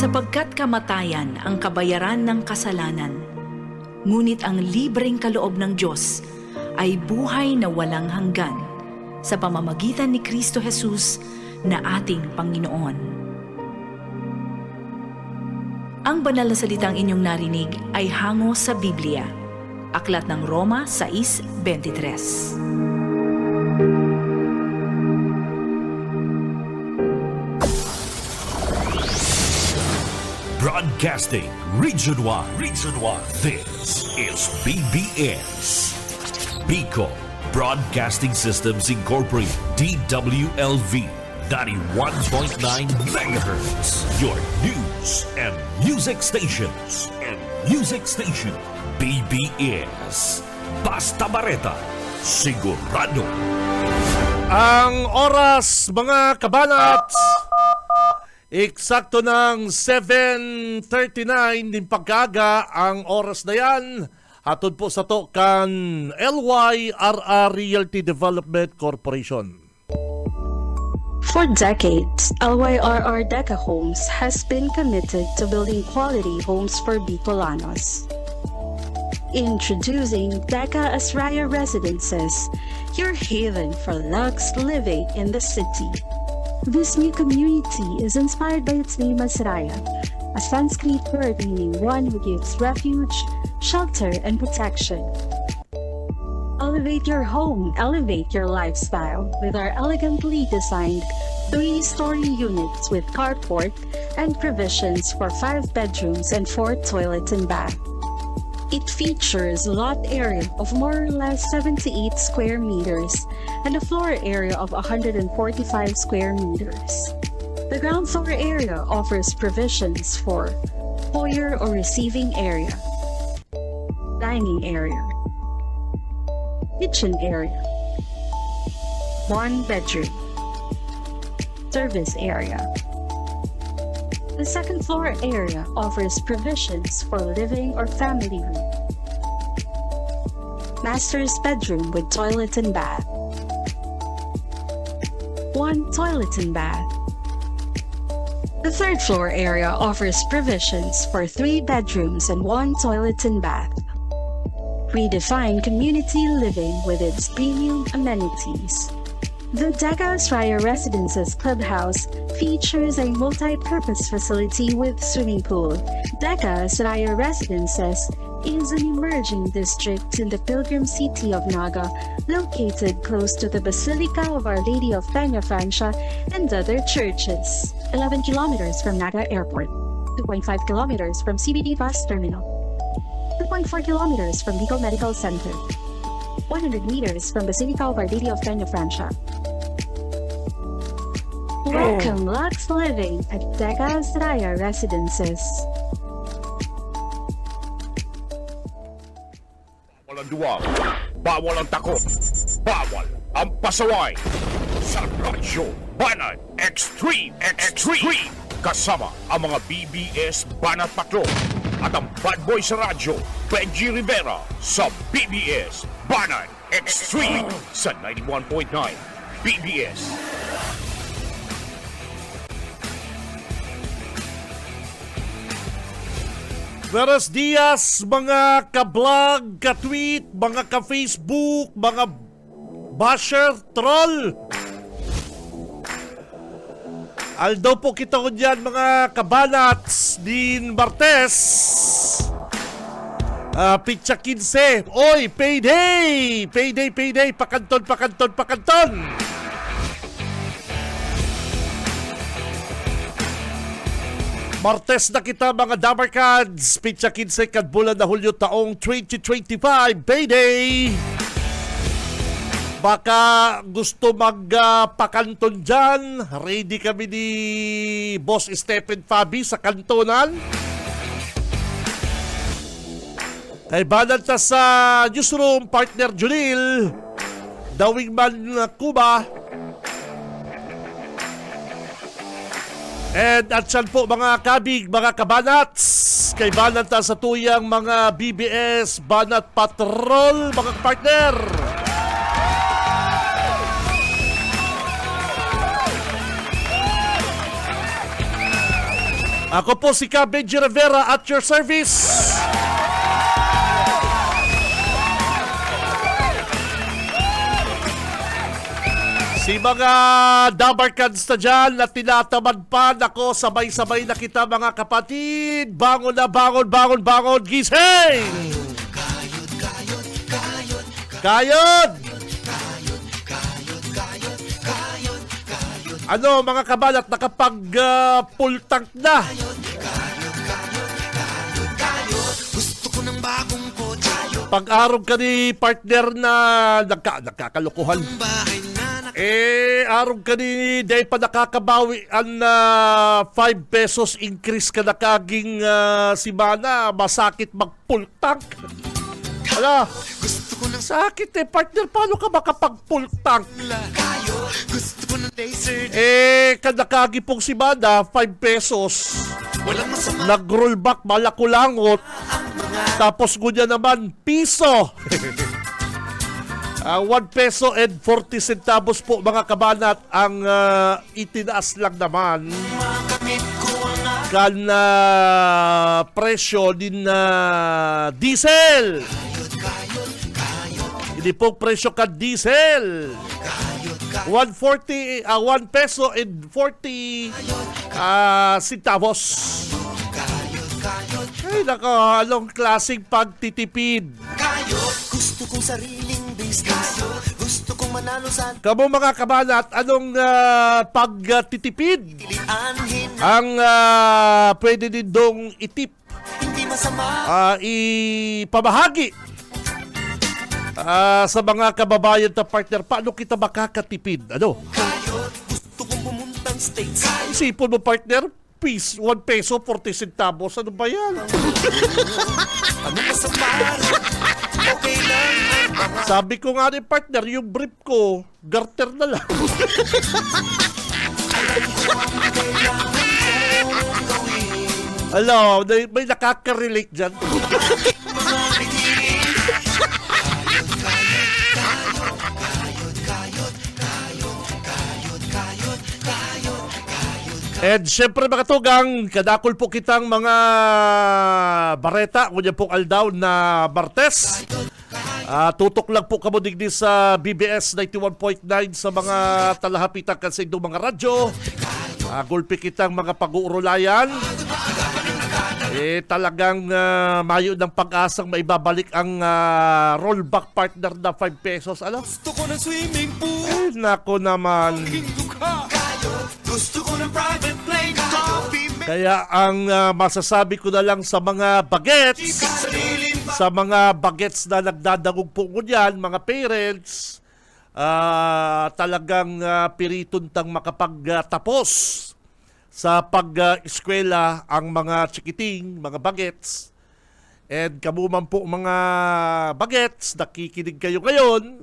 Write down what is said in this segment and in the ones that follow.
Sapagkat kamatayan ang kabayaran ng kasalanan, ngunit ang libreng kaloob ng Diyos ay buhay na walang hanggan sa pamamagitan ni Kristo Jesus na ating Panginoon. Ang banal na salitang inyong narinig ay hango sa Biblia. Aklat ng Roma 6:23. Broadcasting Region 1. This is BBS. Bicol Broadcasting Systems Incorporated. DWLV 91.9 MHz. Your news and music stations. BBS. Basta Bareta. Sigurado. Ang oras, mga kabanat, eksakto ng 7:39 din pagkaga ang oras na yan. Hatod po sa to kan LYRR Realty Development Corporation. For decades, LYRR Deca Homes has been committed to building quality homes for Bicolanos. Introducing Deca Asraya Residences, your haven for luxe living in the city. This new community is inspired by its name Asraya, a Sanskrit word meaning one who gives refuge, shelter, and protection. Elevate your home, elevate your lifestyle with our elegantly designed 3-story units with carport and provisions for 5 bedrooms and 4 toilets and bath. It features a lot area of more or less 78 square meters and a floor area of 145 square meters. The ground floor area offers provisions for foyer or receiving area, dining area, kitchen area, 1 bedroom, service area. The second floor area offers provisions for living or family room, master's bedroom with toilet and bath, 1 toilet and bath. The third floor area offers provisions for 3 bedrooms and 1 toilet and bath. Redefine community living with its premium amenities. The Deca Asraya Residences Clubhouse features a multi-purpose facility with swimming pool. Deca Asraya Residences is an emerging district in the pilgrim city of Naga, located close to the Basilica of Our Lady of Peña Francia and other churches. 11 kilometers from Naga Airport, 2.5 kilometers from CBD Bus Terminal, 2.4 kilometers from Bicol Medical Center, 100 meters from Basilica of Our Lady of Peña Francia. Welcome Lux Living at Deca Asraya Residences. Bawal ang duwag, bawal ang takot, bawal ang pasaway. Sa Radyo Banat Extreme. Kasama ang mga BBS Banat Patrol at ang bad boy sa radyo, Benji Rivera sa BBS Banat Extreme sa 91.9 BBS. Buenos dias, mga ka-vlog, ka-tweet, mga ka-Facebook, mga basher, troll. Aldaw po kita ko dyan, mga kabanats, din Martes. Pitsa 15. Oy, payday! Payday! Pakanton! Martes na kita, mga Damarkads. Pitsa 15 kadbulan na Hulyo taong 2025. Payday! Baka gusto magpakanton dyan. Ready kami ni Boss Stephen Fabi sa kantonan. Ay banat na sa newsroom, partner Junil. Dawing man Cuba. And at saan po mga kabig, mga kabanats, kay banat na sa tuyang mga BBS Banat Patrol, mga partner. Ako po si Benji Rivera at your service. Si mga dabarkads na dyan na tinatamad pa, nako, sabay-sabay na kita mga kapatid. Bangon na, bangon, gising! Kayod! Ano mga kabalat, nakapag full tank na? Pag-arog ka ni partner na nagkakalukuhan. Arog ka ni dahil pa nakakabawi ang 5 pesos increase ka na kaging simana, masakit mag-full tank. Ala, sakit partner, paano ka makapag-full tank? Kada kagi pong simana, 5 pesos. Nag-rollback, malakulangot. Tapos gunya naman, piso. 1 peso and 40 centavos po mga kabanat ang itinaas lang naman kan presyo din na diesel. Hindi po presyo ka diesel. 1 peso and 40 centavos. Ay nako, anong klaseng pagtitipid? Gusto kong sariling business. Gusto kong manalo sa Kamu mga kabanat, anong pagtitipid ang pwede din dong itip, hindi masama. ipamahagi sa mga kababayan na partner? Paano kita makakatipid? Ano? Gusto kong pumuntang states. Isipon mo partner, 1 peso 40 centavos. Ano ba yan? Ano masama? Okay lang ang mga Sabi ko nga rin partner, yung brief ko, garter na lang. Hello, may nakaka-relate dyan. And syempre mga tugang, kadakol po kitang mga bareta, kunya pong aldaw na Martes. Tutok lang po kamo digdi sa BBS 91.9 sa mga talahapitan kasi do mga radyo. Gulpi kitang mga pag-uurulayan. Talagang mayo ng pag-asang maibabalik ang rollback partner na 5 pesos. Ano? gusto ko ng swimming pool. Nako naman. Gusto ko ng private plane. Coffee Kaya ang masasabi ko na lang sa mga bagets, sariling sa mga bagets na nagdadagog po ngunyan, mga parents, talagang pirituntang makapagtapos sa pag-eskwela ang mga chikiting, mga bagets. And kamuman po mga bagets, nakikinig kayo ngayon,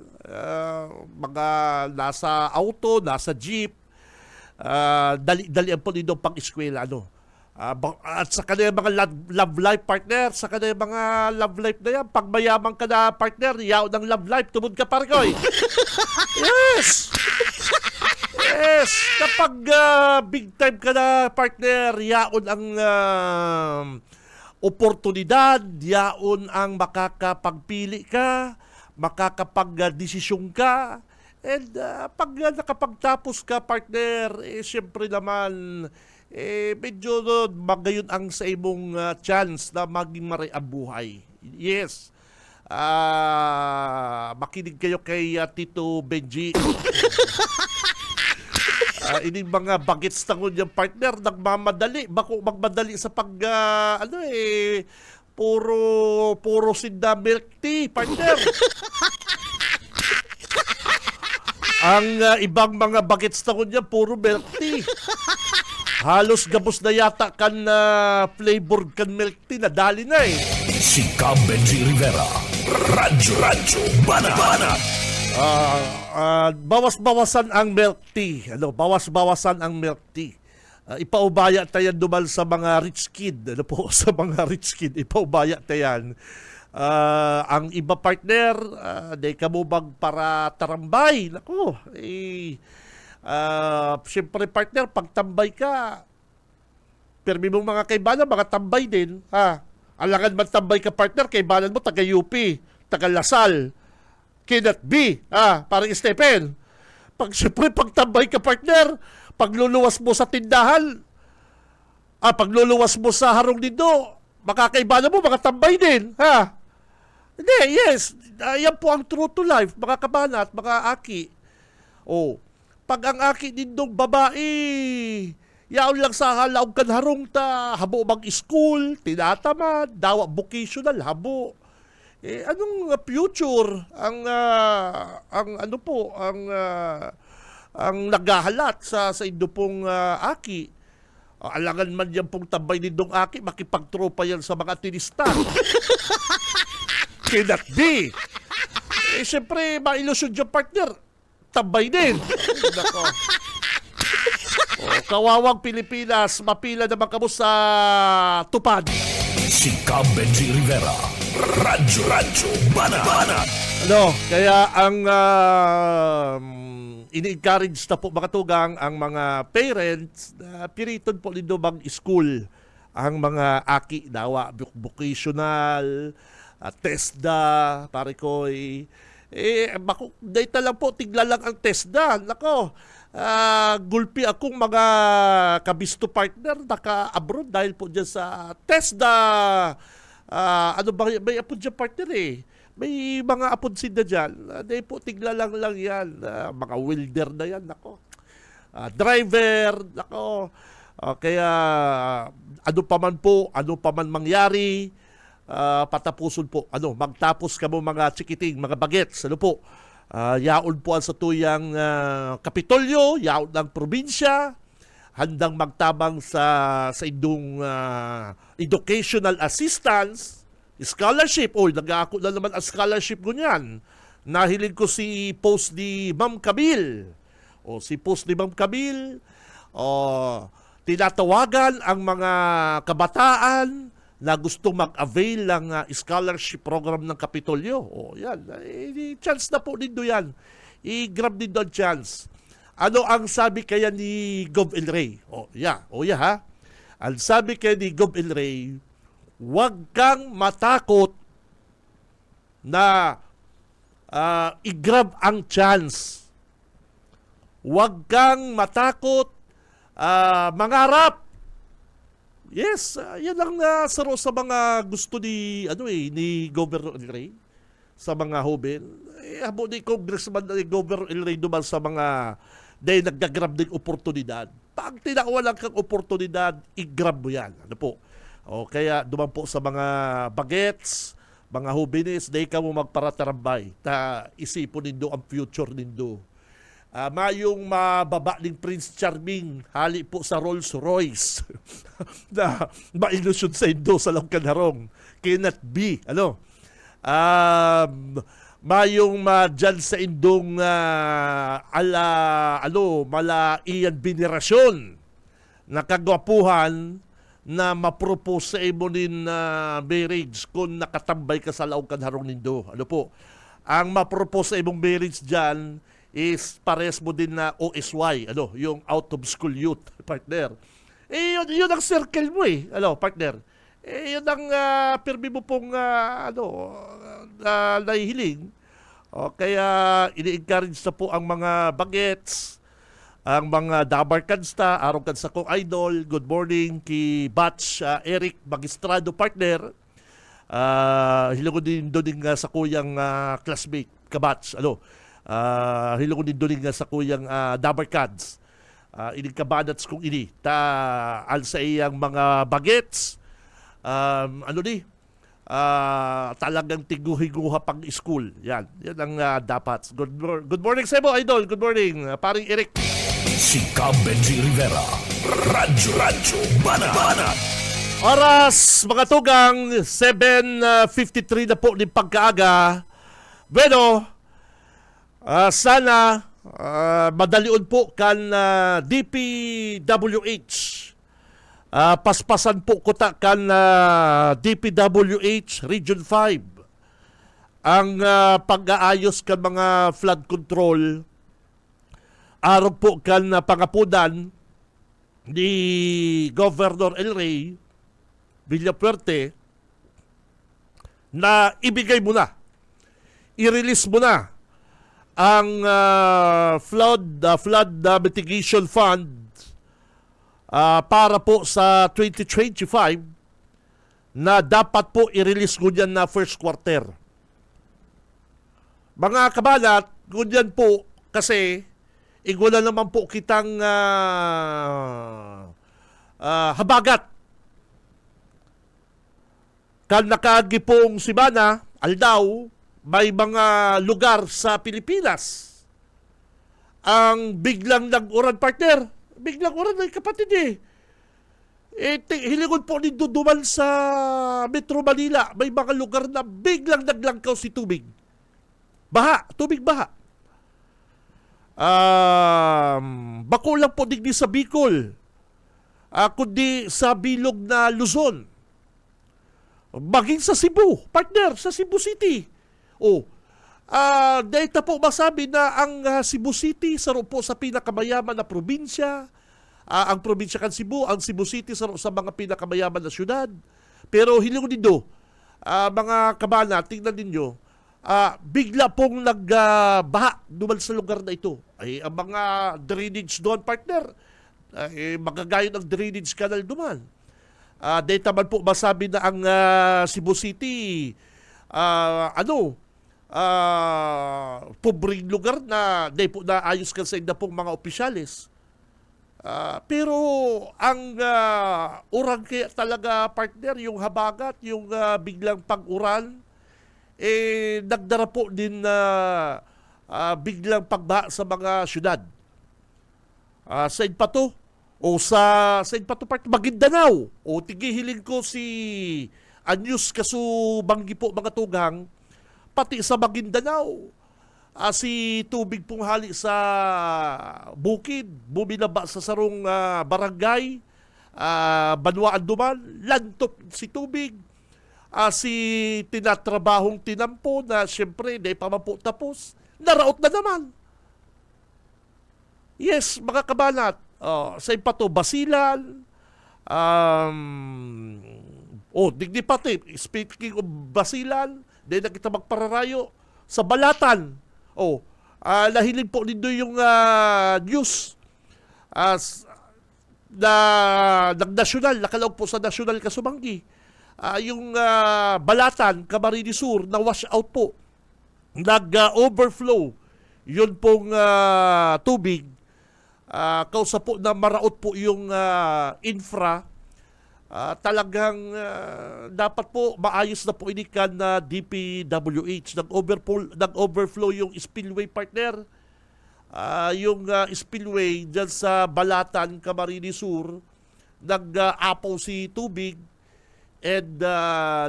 mga nasa auto, nasa jeep, dali-dalian po nito pag-eskwela, ano. At sa kanila mga love life partner, sa kanila mga love life na yan, pag mayaman ka na partner, yaw ng love life, tumod ka parkoy. Yes! Yes! Kapag big time ka na partner, yaon ang oportunidad, yaon ang makakapagpili ka, makakapag-desisyon ka. And pag nakapagtapos ka partner, siyempre naman, medyo magayon ang sa imong chance na maging mari ang buhay. Yes. Makinig kayo kay Tito Benji. Ining mga bagets tangon yung partner, nagmamadali. Bako magmadali sa pag, puro sinda milk tea, partner. Ang ibang mga bagets tangon niya, puro milk tea. Halos gabos na yata kan flavored kan milk tea, nadali na eh. Si Benji Rivera, Radyo Bana. Bawas-bawasan ang milk tea. Ano, bawas-bawasan ang milk tea. Ipaubaya tayan dumal sa mga rich kid. Ano po, sa mga rich kid, ipaubaya tayan. Ang iba partner, day kamubag para tarambay. Naku, siyempre partner, pag tambay ka, Permi mong mga kaibanan, mga tambay din. Ha? Alangan man tambay ka, partner, kaibanan mo, taga-UP, taga-Lasal, Kenneth B, parang Stephen. Siyempre, pag tambay ka, partner, pagluluwas mo sa tindahan, pagluluwas mo sa harong nindo, makakaibanan mo, mga tambay din. Ha? Hindi, yes. Yan po ang true to life, mga kabanat, mga aki. Pag ang aki nindong babae, yaon lang sa halaog kan harong ta, habo mag school, tinatamad, dawa vocational, habo. Anong future ang naghahalat sa indo pong aki? Alangan man yan pong tambay nindong aki, makipagtropa yan sa mga tinista. Cannot be. Siyempre, mailusyon yung partner. Tambay din. Nako. Kawawang Pilipinas, mapila naman kamo sa tupad. Si Benji Rivera, Radyo Banat. Kaya ang ini-encourage na po mga tugang ang mga parents na piriton po lindo bang school ang mga aki dawa vocational, TESDA, pare koy. Data lang po, tigla lang ang TESDA. Nako, gulpi akong mga kabisto partner naka-abroad dahil po dyan sa TESDA. May apod dyan partner May mga apod sinda dyan. Dahil po, tigla lang yan. Mga welder na yan. Nako. Driver. Nako. Kaya, ano pa man mangyari, patapuson po. Magtapos ka mo mga chikiting, mga bagets. Yaon po ang sa tuyang Kapitolyo, yaon ng probinsya, handang magtabang sa indong educational assistance, scholarship. Nag-aako na naman ang scholarship ko niyan. Nahilig ko si post ni Ma'am Camille. Tinatawagan ang mga kabataan na gustong mag-avail ng scholarship program ng Kapitolyo. Yan. Chance na po nindo yan. I-grab nindo ang chance. Ano ang sabi kaya ni Gov. El Rey? Ha? Ang sabi kaya ni Gov. El Rey, huwag kang matakot na i-grab ang chance. Huwag kang matakot mangarap. Yes, yan ang saro sa mga gusto ni Governor El Rey sa mga hoben. Habo ni Congressman ni Governor El Rey duman sa mga dahil naggagrab ng oportunidad. Pag tinawalan kang oportunidad, i-grab mo yan. Kaya duman po sa mga bagets, mga hobenes, dahil ka mo magparatarambay ta isipon nindo ang future nindo. Mayong mababa ng Prince Charming, hali po sa Rolls Royce na mailusyon sa indo sa Langkanharong. Cannot be. Mayong dyan sa indong mala iyan venerasyon na kagwapuhan na mapropose sa imo nin marriage kung nakatambay ka sa Langkanharong nindo. Ang mapropose sa imong marriage dyan is pares mo din na OSY, yung out of school youth, partner. Yun ang circle mo partner. Yun ang pirmi mo pong nahihiling. Kaya ini-encourage na po ang mga bagets, ang mga dabar kansta, araw kansta kong idol. Good morning ki Batch Eric Magistrado, partner. Hilago din doon sa kuyang classmate, kabatch. Hilago din doon sa kuyang Dabarkads. Ining kabanats kong ini. Al sa iyang mga bagets. Talagang tiguhiguha pang school. Yan ang dapat. Good morning sa iyo, idol. Good morning, paring Eric. Si Benji Rivera, Radyo Banat. Oras, mga tugang, 7:53 na po ng pagkaaga. Bueno, sana madalion po kan DPWH. Paspasan po ko kan DPWH Region 5 ang pag-aayos kan mga flood control. Araw po kan pangapunan ni Governor El Rey Villafuerte na ibigay mo na, i-release mo na ang flood mitigation fund para po sa 2025 na dapat po i-release ko dyan na first quarter. Mga kabalat, ganyan po kasi igula naman po kitang habagat. Kan nakagipong simana, aldaw, may mga lugar sa Pilipinas ang biglang nag-uran, partner. Biglang uran ay kapatid eh. Hilingon po ni duduman sa Metro Manila. May mga lugar na biglang naglangkaw si tubig. Baha, tubig baha. Bako lang po digdi sa Bicol. Kundi sa bilog na Luzon. Maging sa Cebu, partner, sa Cebu City. Data po masabi na ang Cebu City saro po sa pinakamayaman na probinsya. Ang probinsya kan Cebu, ang Cebu City saro sa mga pinakamayaman na syudad. Pero hilingon nindo, mga kabana, tingnan ninyo, bigla pong nagbaha duman sa lugar na ito. Ay, ang mga drainage doon, partner, magagayon ang drainage canal duman. Data man po masabi na ang Cebu City, pobreng lugar na di po naayos ka sa inda pong mga opisyalis. Pero ang urang kaya talaga, partner, yung habagat, yung biglang pag-uran, nagdara po din na biglang pagbaha sa mga syudad. Sa Inpato, sa Inpato part, Maguindanao, tigihilin ko si Anyus Kasubanggi po mga tugang, pati sa Maguindanao, si tubig pong hali sa bukid, bumilaba sa sarong barangay, Banwaan duman, lantop si tubig, si tinatrabahong tinampo na siyempre hindi pa man po tapos, naraot na naman. Yes, mga kabanat, sa Ipato, Basilan, digdi pati, speaking of Basilan, dahil na kita magpararayo, sa Balatan, nahilig po nindo yung news na nag-nasyonal, nakalaog po sa nasyonal Kasubanggi. Yung Balatan, Camarines Sur, na wash out po, nag-overflow, yun pong tubig, kausa po na maraot po yung infra, talagang dapat po maayos na po inikan na DPWH. Nag-overflow yung spillway, partner. Yung spillway dyan sa Balatan, Camarines Sur, nag-apaw si tubig and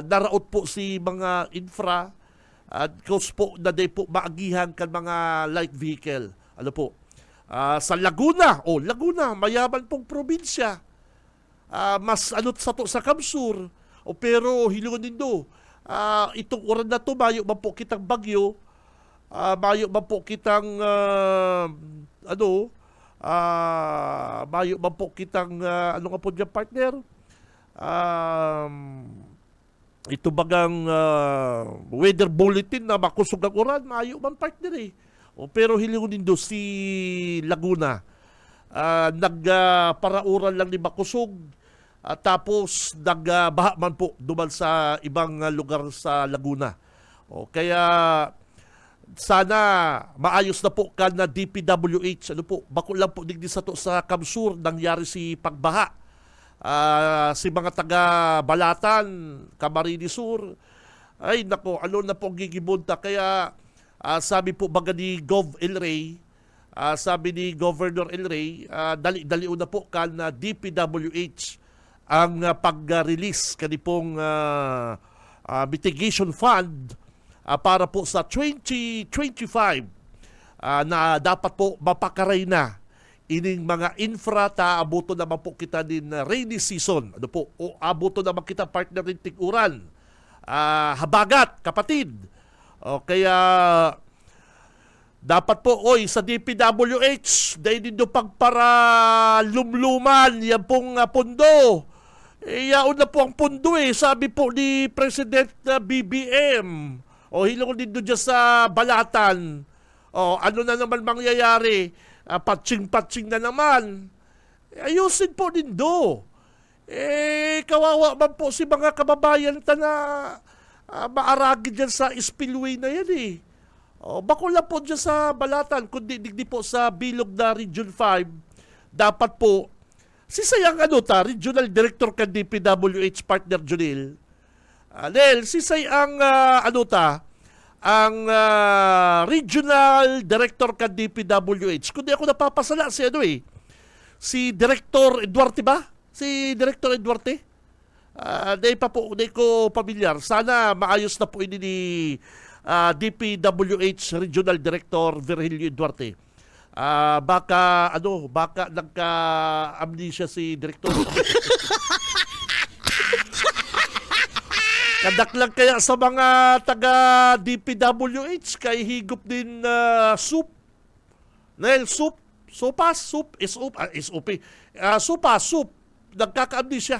naraot po si mga infra at cause po na day po maagihan kan mga light vehicle. Ano po? Sa Laguna, Laguna, mayaman pong probinsya. Mas sa Kamsur. Pero hilingon nindo, itong oras na to, mayo man po kitang bagyo, mayo man po kitang mayo man po kitang ano nga po dyan, partner? Ito bagang weather bulletin na makusog ang oras, mayo man, partner eh. Pero hilingon nindo si Laguna, nagparauran lang ni makusog, tapos nagbaha man po duman sa ibang lugar sa Laguna. Kaya sana maayos na po ka na DPWH. Ano po, bako lang po digdi sa to sa Kamsur nangyari si pagbaha. Si mga taga Balatan, Camarines Sur, ay nako, na po gigibunta. Kaya sabi po baga ni Gov. El Rey, sabi ni Governor El Rey, dali-dali na po ka na DPWH ang pag-release kanipong mitigation fund para po sa 2025 na dapat po mapakaray na ining mga infra, abuto naman po kita din rainy season. Ano po? Abuto naman kita, partner, din tiguran. Habagat, kapatid. Kaya Dapat po, sa DPWH, dahil din pagpara lumluman, yan pong pundo. Yaon na po ang pundo sabi po ni President BBM. Hilong din doon dyan sa balatan. Ano na naman mangyayari? Patching-patching na naman. Ayusin po din do. Kawawa man po si mga kababayan na maaragin dyan sa spillway na yan bako lang po dyan sa balatan, kundi digdi po sa bilog na Region 5, dapat po, si Sayang Regional Director ka DPWH partner Junil, si Sayang ang Regional Director ka DPWH, kundi ako napapasala si Director Eduarte ba? Si Director Eduarte? Di ko pamilyar. Sana maayos na po ini ni DPWH Regional Director Virgilio Duarte. Baka nagka-amnesia si Director. Kadak lang kaya sa mga taga DPWH kay higop din soup. Soup. Sopas, soup, SOP. Sopa, soup. Nagkaka-amnesia.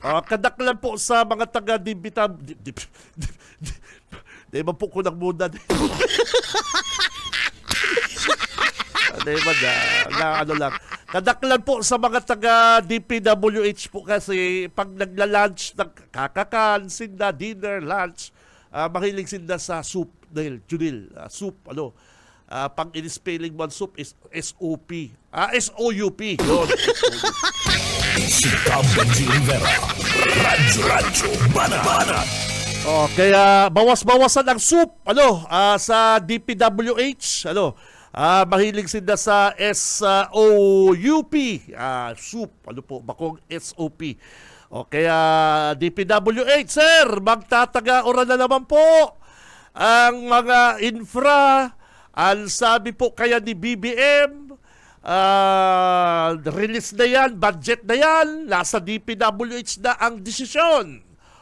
Kadak lang po sa mga taga Dibitab. Di ba po ko nang muna? Di ba lang. Kadak lang po sa mga taga DPWH po kasi pag nagla-lunch, nagkakakan, sinda, dinner, lunch, mahilig sinda sa soup. Dahil, Junil, soup, pang in-spelling mo soup is SOP. SOUP. Yun. Si Benji Rivera, Radyo Banana. Kaya bawas-bawasan ang soup, sa DPWH, mahilig sila sa SOUP, soup, bakong SOP. Kaya DPWH, sir, magtataga-ora na naman po ang mga infra. Ang sabi po kaya ni BBM, release na yan, budget na yan, nasa DPWH na ang desisyon.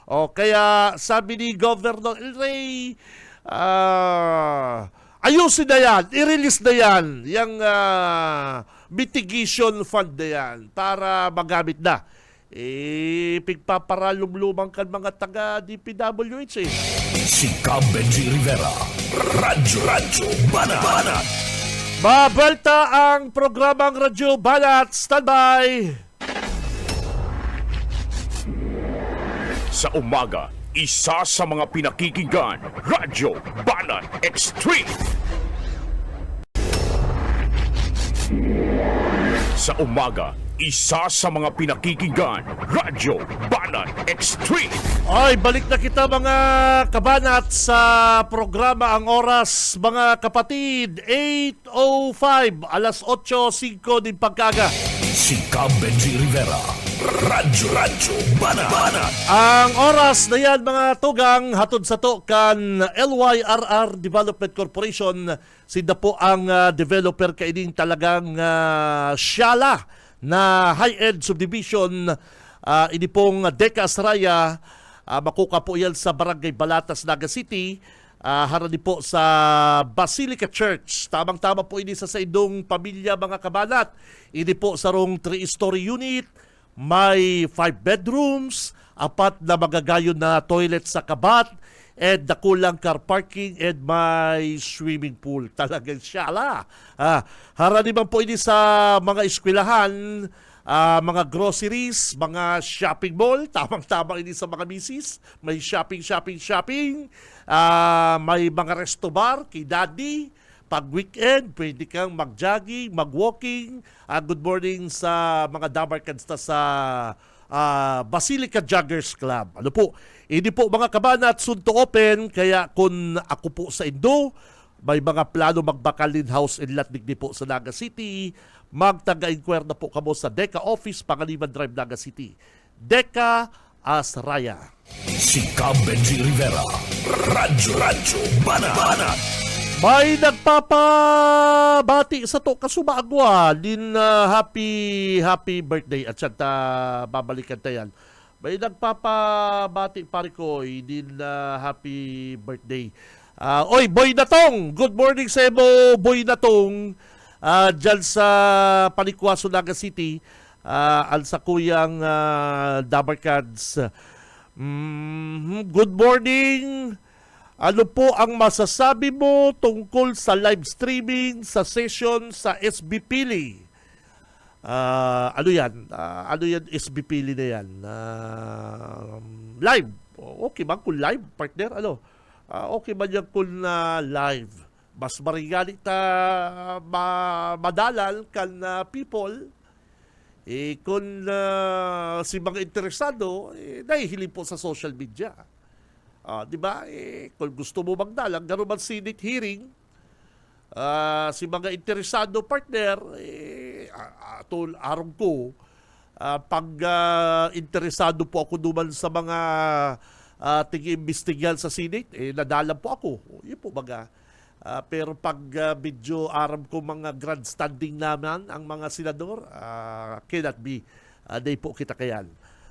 Kaya sabi ni Governor El Rey, ayusin na yan, i-release na yan, yung mitigation fund na yan para magamit na. Pigpaparalumlumang kan mga taga DPWH Si Benji Rivera, Radyo Banana. Babalta ang programang Radyo Banat. Standby! Sa umaga, isa sa mga pinakikinggan, Radyo Banat Extreme. Sa umaga, isa sa mga pinakikinggan, Radyo Banat Extreme. Balik na kita mga kabanat sa programa Ang Oras, mga kapatid. 8:05, alas 8:05 din pagkaga. Si Benji Rivera, Radyo Banana. Ang oras na yan mga tugang hatod sa to kan LYRR Development Corporation. Sida po ang developer kaining talagang siyala na high-end subdivision. Ini pong Deca Asraya, makuka po yan sa Barangay Balatas, Naga City. Harani po sa Basilica Church. Tamang-tama po ini sa idong pamilya mga kabanat. Ini po sa rong 3-story unit. May 5 bedrooms, 4 na magagayon na toilet sa kabat, and nakulang car parking, and may swimming pool. Talagang siyala. Harani man po ini sa mga eskwelahan, mga groceries, mga shopping mall, tamang-tama ini sa mga misis, may shopping. May mga resto bar, kay daddy, pag weekend, pwede kang mag-jogging, mag-walking. Good morning sa mga Dabarkans sa Basilica Joggers Club. Hindi po mga kabanat, soon to open, kaya kung ako po sa Indo, may mga plano magbakalin house and lot digdi po sa Naga City, magtaga-inquire na po kamo sa Deca Office, Pangaliman Drive, Naga City. Deca Asraya. Si Benji Rivera, Radyo Banana. May nagpapabati sa to kasumagwa din happy birthday at siyang babalikan tayan. May nagpapabati pare ko, din happy birthday. Oy, Boy Natong! Good morning sa mo, Boy Natong. Dyan sa Panikwaso, Naga City. Al sa kuyang Dabarkads. Good morning. Ano po ang masasabi mo tungkol sa live streaming sa session sa SB Pili? Ano yan? Ano yan SB Pili na yan? Live. Okay ba kung live, partner? Ano? Okay ba yan kung live? Mas marigali ta madalal kan people. Kung si mga interesado, nahihiling po sa social media. Di ba? Kung gusto mo magdalang, gano'n man Senate hearing, si mga interesado partner, araw ko, pag interesado po ako duman sa mga tig-imbestigan sa Senate, nadalang po ako. Yun po baga. Pero pag medyo aram ko mga grandstanding naman ang mga senador, cannot be. Day po kita kayan.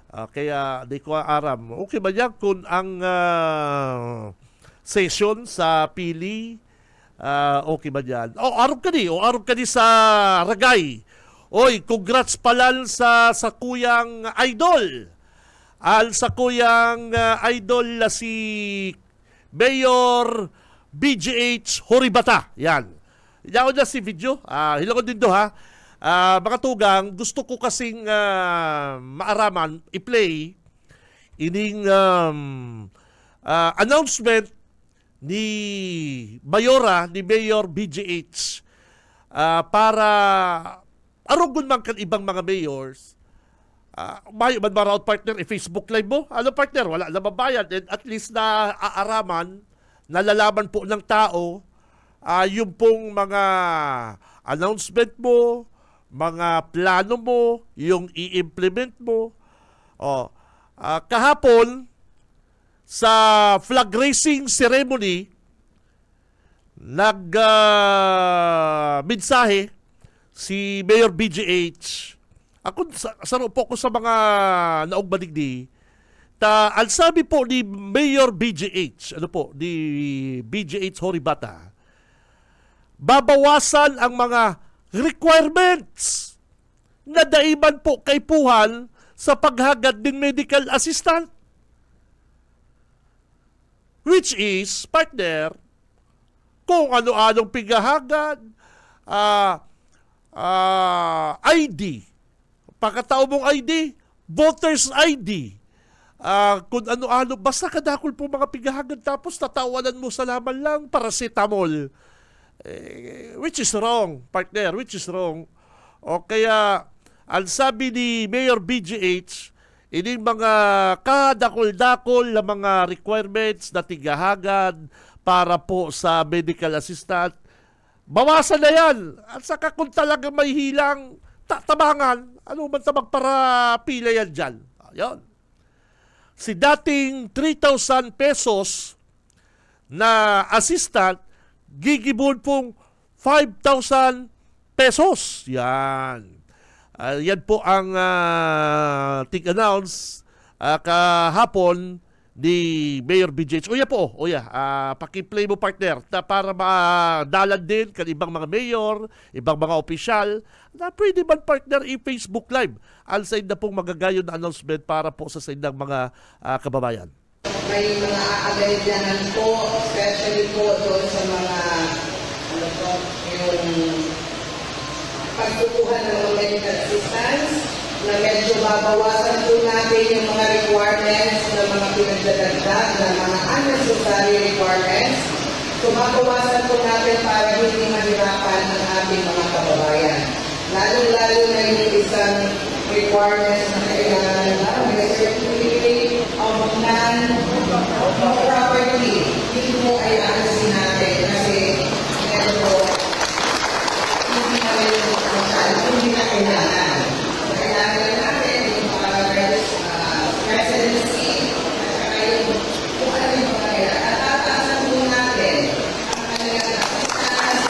Kaya di ko aram. Okay ba yan kung ang session sa Pili, okay ba yan? Aram ka di sa Ragay. Oy, congrats palal sa kuyang idol. Sa kuyang idol na si Mayor BGH Horibata. Yan. Yan na si video. Hilang ko din do ha. Mga tugang, gusto ko kasing maaraman, i-play ining announcement ni Mayor BGH para arugon man kan ibang mga mayors. May man partner, i-Facebook live mo. Ano partner? Wala na mabayad. And at least na aaraman, nalalaman po ng tao yung pong mga announcement mo, mga plano mo, yung i-implement mo. Kahapon, sa flag raising ceremony, mensahe si Mayor BGH. Ako, saro po ko sa mga naong baligdi, ang sabi po ni Mayor BGH, ni BGH Horibata, babawasan ang mga requirements na daiman po kay Puhan sa paghagad ng medical assistant. Which is, partner, kung ano-anong pigahagad, ID, pagkatao mong ID, voter's ID, kung ano-ano, basta kadakol po mga pigahagad tapos tatawanan mo sa laman lang paracetamol. Which is wrong, partner, which is wrong. O kaya, ang sabi ni Mayor BGH, ining mga kadakol-dakol na mga requirements na tigahagad para po sa medical assistant, bawasan na yan. At saka kung talaga may hilang, tabangan, ano man tabang para pila yan dyan. Ayan. Si dating 3,000 pesos na assistant, gigibon pong 5,000 pesos. Yan. Yan po ang tig-announce kahapon ni Mayor BGH. Oya po, paki-play mo partner para madalan din kan ibang mga mayor, ibang mga opisyal na pwede man partner i-Facebook Live. Alsaid na pong magagayon na announcement para po sa ng mga kababayan. May mga aagalidanan po, especially po doon sa mga yung pagkukuha ng mga medical assistance na medyo babawasan po natin yung mga requirements ng mga pinagdadagdag na mga unnecessary requirements. So babawasan po natin para hindi mahirapan ang ating mga kababayan. Lalo-lalo na yung isang requirements na kailangan na may certificate of non-property. Hindi mo ay alisin natin kasi medyo hindi na rin hindi na kailangan. Kailangan natin yung residency at saka yung kung ano yung mga kailangan. At tataasan po natin ang kanilang assistance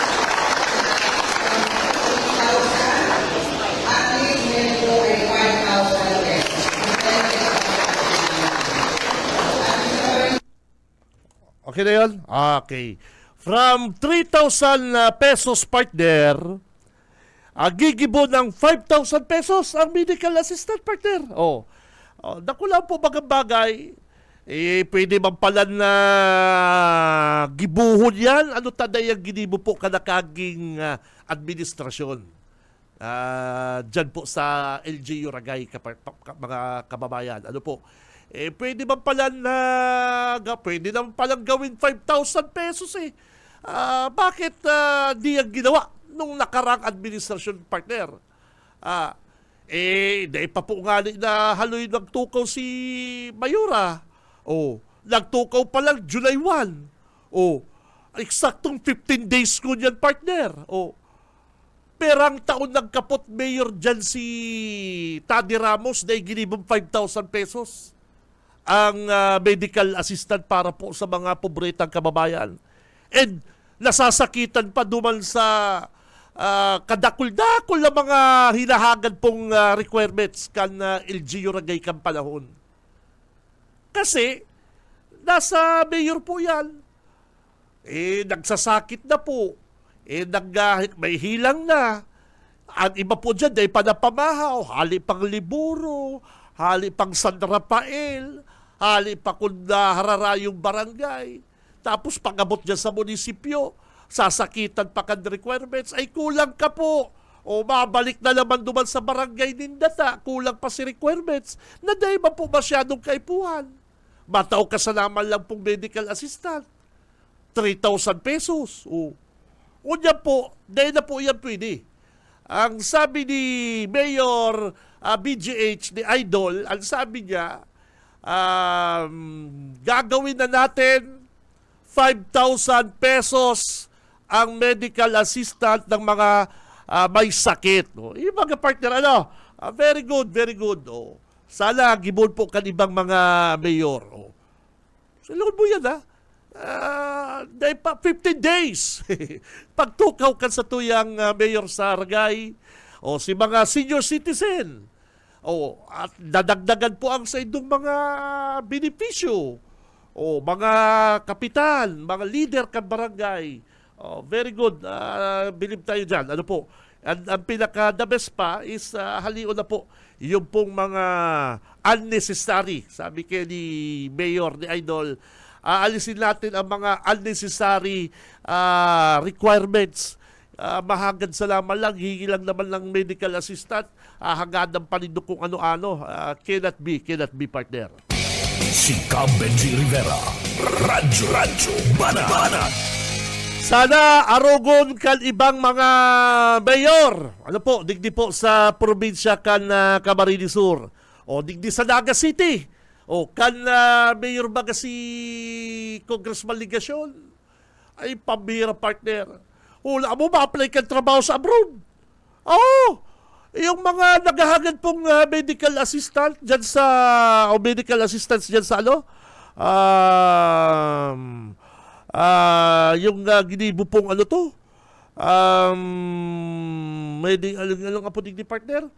from 50,000 at least medyo ay 5,000 Okay na yun? Okay. From 3,000 pesos partner, gigibo ng 5,000 pesos ang medical assistant partner. Naku lang po bagang bagay. Pwede bang pala na gibuhon yan? Ano taday ang ginibo po kanakaging administrasyon? Diyan po sa LGU Ragay, mga kababayan. Ano po? Pwede bang pala na pwede naman palang gawin 5,000 pesos eh. Bakit di ang ginawa nung nakarang administrasyon partner? Dahil pa po nga na haloy nagtukaw si Mayura. Nagtukaw pa lang July 1. Eksaktong 15 days ko niyan partner. Perang taon nagkapot mayor dyan si Tadi Ramos dahil ginibong 5,000 pesos ang medical assistant para po sa mga pobretang kababayan. And nasasakitan pa duman sa kadakul-dakul na mga hinahagad pong requirements kan LGU Ragay kang panahon. Kasi nasa mayor po yan. Nagsasakit na po. May hilang na. Ang iba po dyan, dahil panapamahaw, hali pang Liburo, hali pang San Rafael, hali pa kunda hararayong barangay. Tapos pag-abot dyan sa munisipyo, sasakitan pa kan requirements, ay kulang ka po. Mabalik na naman duman sa barangay Nindata, kulang pa si requirements, na dahil ba po masyadong kaipuhan. Mataw ka sa naman lang pong medical assistant. 3,000 pesos. Unya po, dahil na po yan pwede. Ang sabi ni Mayor BGH, ni Idol, ang sabi niya, gagawin na natin 5,000 pesos ang medical assistant ng mga may sakit. Yung mga partner, very good, very good. Sana gibon po kanibang mga mayor. Salunod mo yan, dahil pa 15 days. Pagtukaw ka sa tuyang mayor sa Ragay, si mga senior citizen, at dadagdagan po ang sa indong mga benepisyo, mga kapitan, mga leader kan barangay. Very good. Believe tayo dyan. Ano po? Ang pinaka-the best pa is halion na po yung pong mga unnecessary. Sabi kay ni Mayor, ni Idol, aalisin natin ang mga unnecessary requirements. Mahagad sa laman lang, hingi lang naman ng medical assistant, hagadan pa rin kung ano-ano. Cannot be partner. Si Benji Rivera, Radyo Banana. Sana arugon kan ibang mga mayor. Ano po, digdi po sa probinsya kan Camarines Sur. Digdi sa Naga City. Kan mayor ba si Congressman Ligasyon? Ay, pambira partner. Wala mo ma-apply kang trabaho sa abroad. Yung mga naghahagad pong medical assistant dyan sa, medical assistants dyan sa yung ginibo pong anong kaputing ni partner?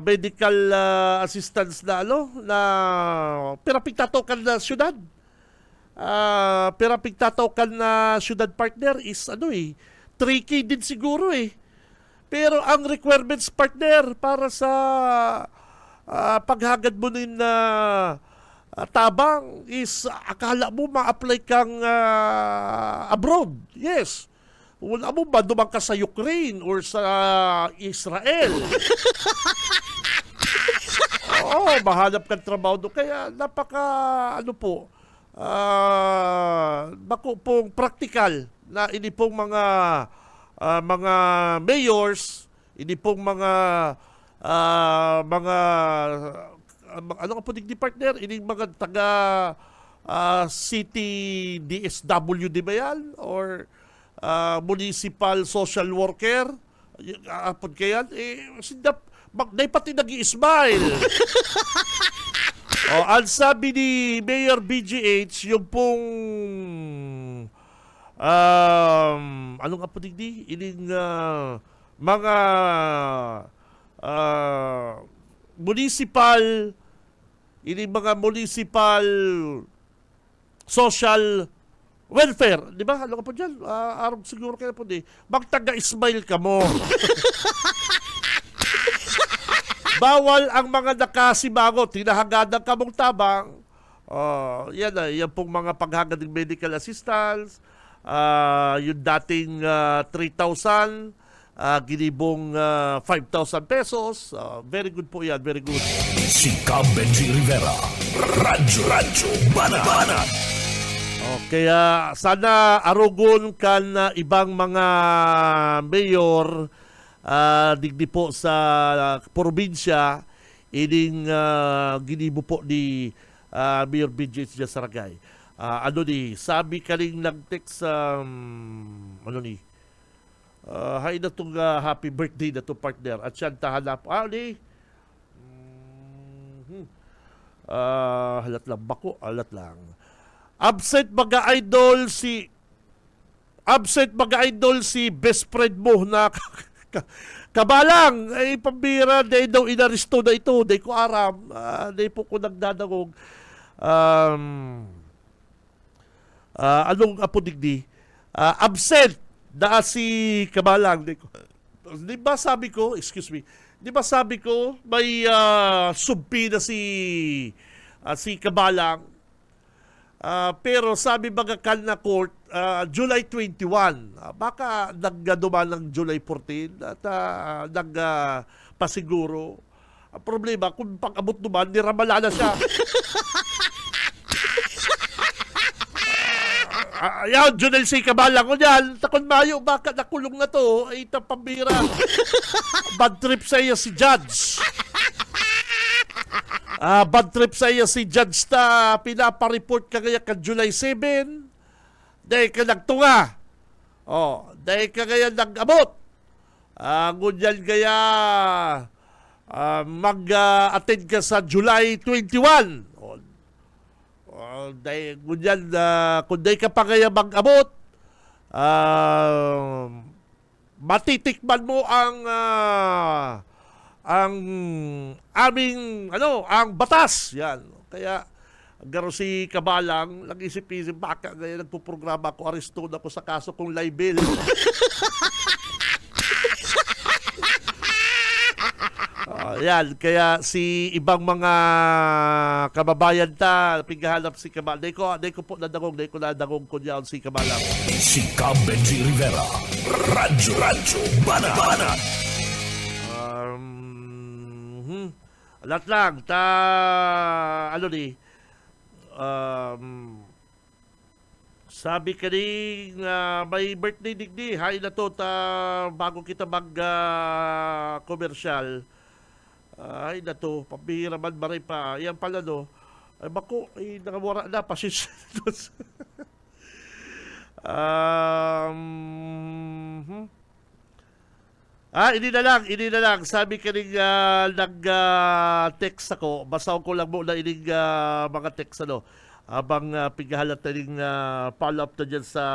Medical assistance na na pirapigtatokan na syudad. Pirapigtatokan na syudad partner is tricky din siguro Pero ang requirements partner para sa paghagad mo din na tabang is akala mo ma-apply kang abroad. Yes. Wala mo ba dumang ka sa Ukraine or sa Israel? Mahanap kang trabaho doon. Kaya bako pong practical na ini pong mga mayors, ini pong mga ano po di partner, ini mga taga city DSWD ba yan? Or municipal social worker? Apod kayan? Day pati nag-i-smile. Ang sabi ni Mayor BGH, yung pong ano nga po digdi? Ining mga municipal social welfare. Di ba? Ano ka po dyan? Arog siguro kayo po di. Magtaga-smile ka mo. Bawal ang mga nakasimangot. Hinahagadan ka mong tabang. Yan pong mga paghagad ng medical assistance. Yung dating 3,000, ginibong 5,000 pesos. Very good po yan. Very good. Si Benji Rivera, Radyo Banat. Kaya sana arugon kan ibang mga mayor digdi po sa probinsya ining ginibo po ni Mayor BJ Saragay. Sabi kaling nag-text ano ni hay na itong happy birthday na itong partner at siya tahanap halat lang bako, halat lang. Absent mag-idol si best friend mo na kabalang ay pambira day daw inaresto na ito day ko aram day po ko nagdadagog anong apodigdi absent da si kabalang day ko di ba sabi ko may subpi na si kabalang. Pero sabi baga na court, July 21. Baka nagduman ng July 14 at nagpasiguro. Ang problema, kung pag-abot naman, niramala na siya. Yan, Junel C. Kabala ko yan. Takon mayo, baka nakulong na to. Ay, pambira. Bad trip sa iya si Judge. Bad trip sa iya si Judge ta pinapareport ka kaya ka July 7 dahil ka nagtunga dahil ka kaya nag-abot ngunyan kaya mag-attend ka sa July 21 dahil ngunyan kung dahil ka pa kaya mag-abot matitikman mo ang aming ang batas yan. Kaya garo si Kabalang nag-isip-isip baka gaya nagpo-programa ko aresto na ko sa kaso kong libel. Yan, kaya si ibang mga kababayan ta pighahanap si Kabalang. Day ko po nadagong ko diyan si Kabalang. Si Benji Rivera, Radyo Banat. Lahat lang, sabi ka rin may birthday digdi, hay na to, bago kita mag-commercial, hay na to, pabihira man ba rin pa, yan pala ay bako, nakamura na, pasisya. Hindi na lang. Sabi ka rin nag-text ako. Basaw ko lang muna ining mga text habang pighahalat na rin follow-up na dyan sa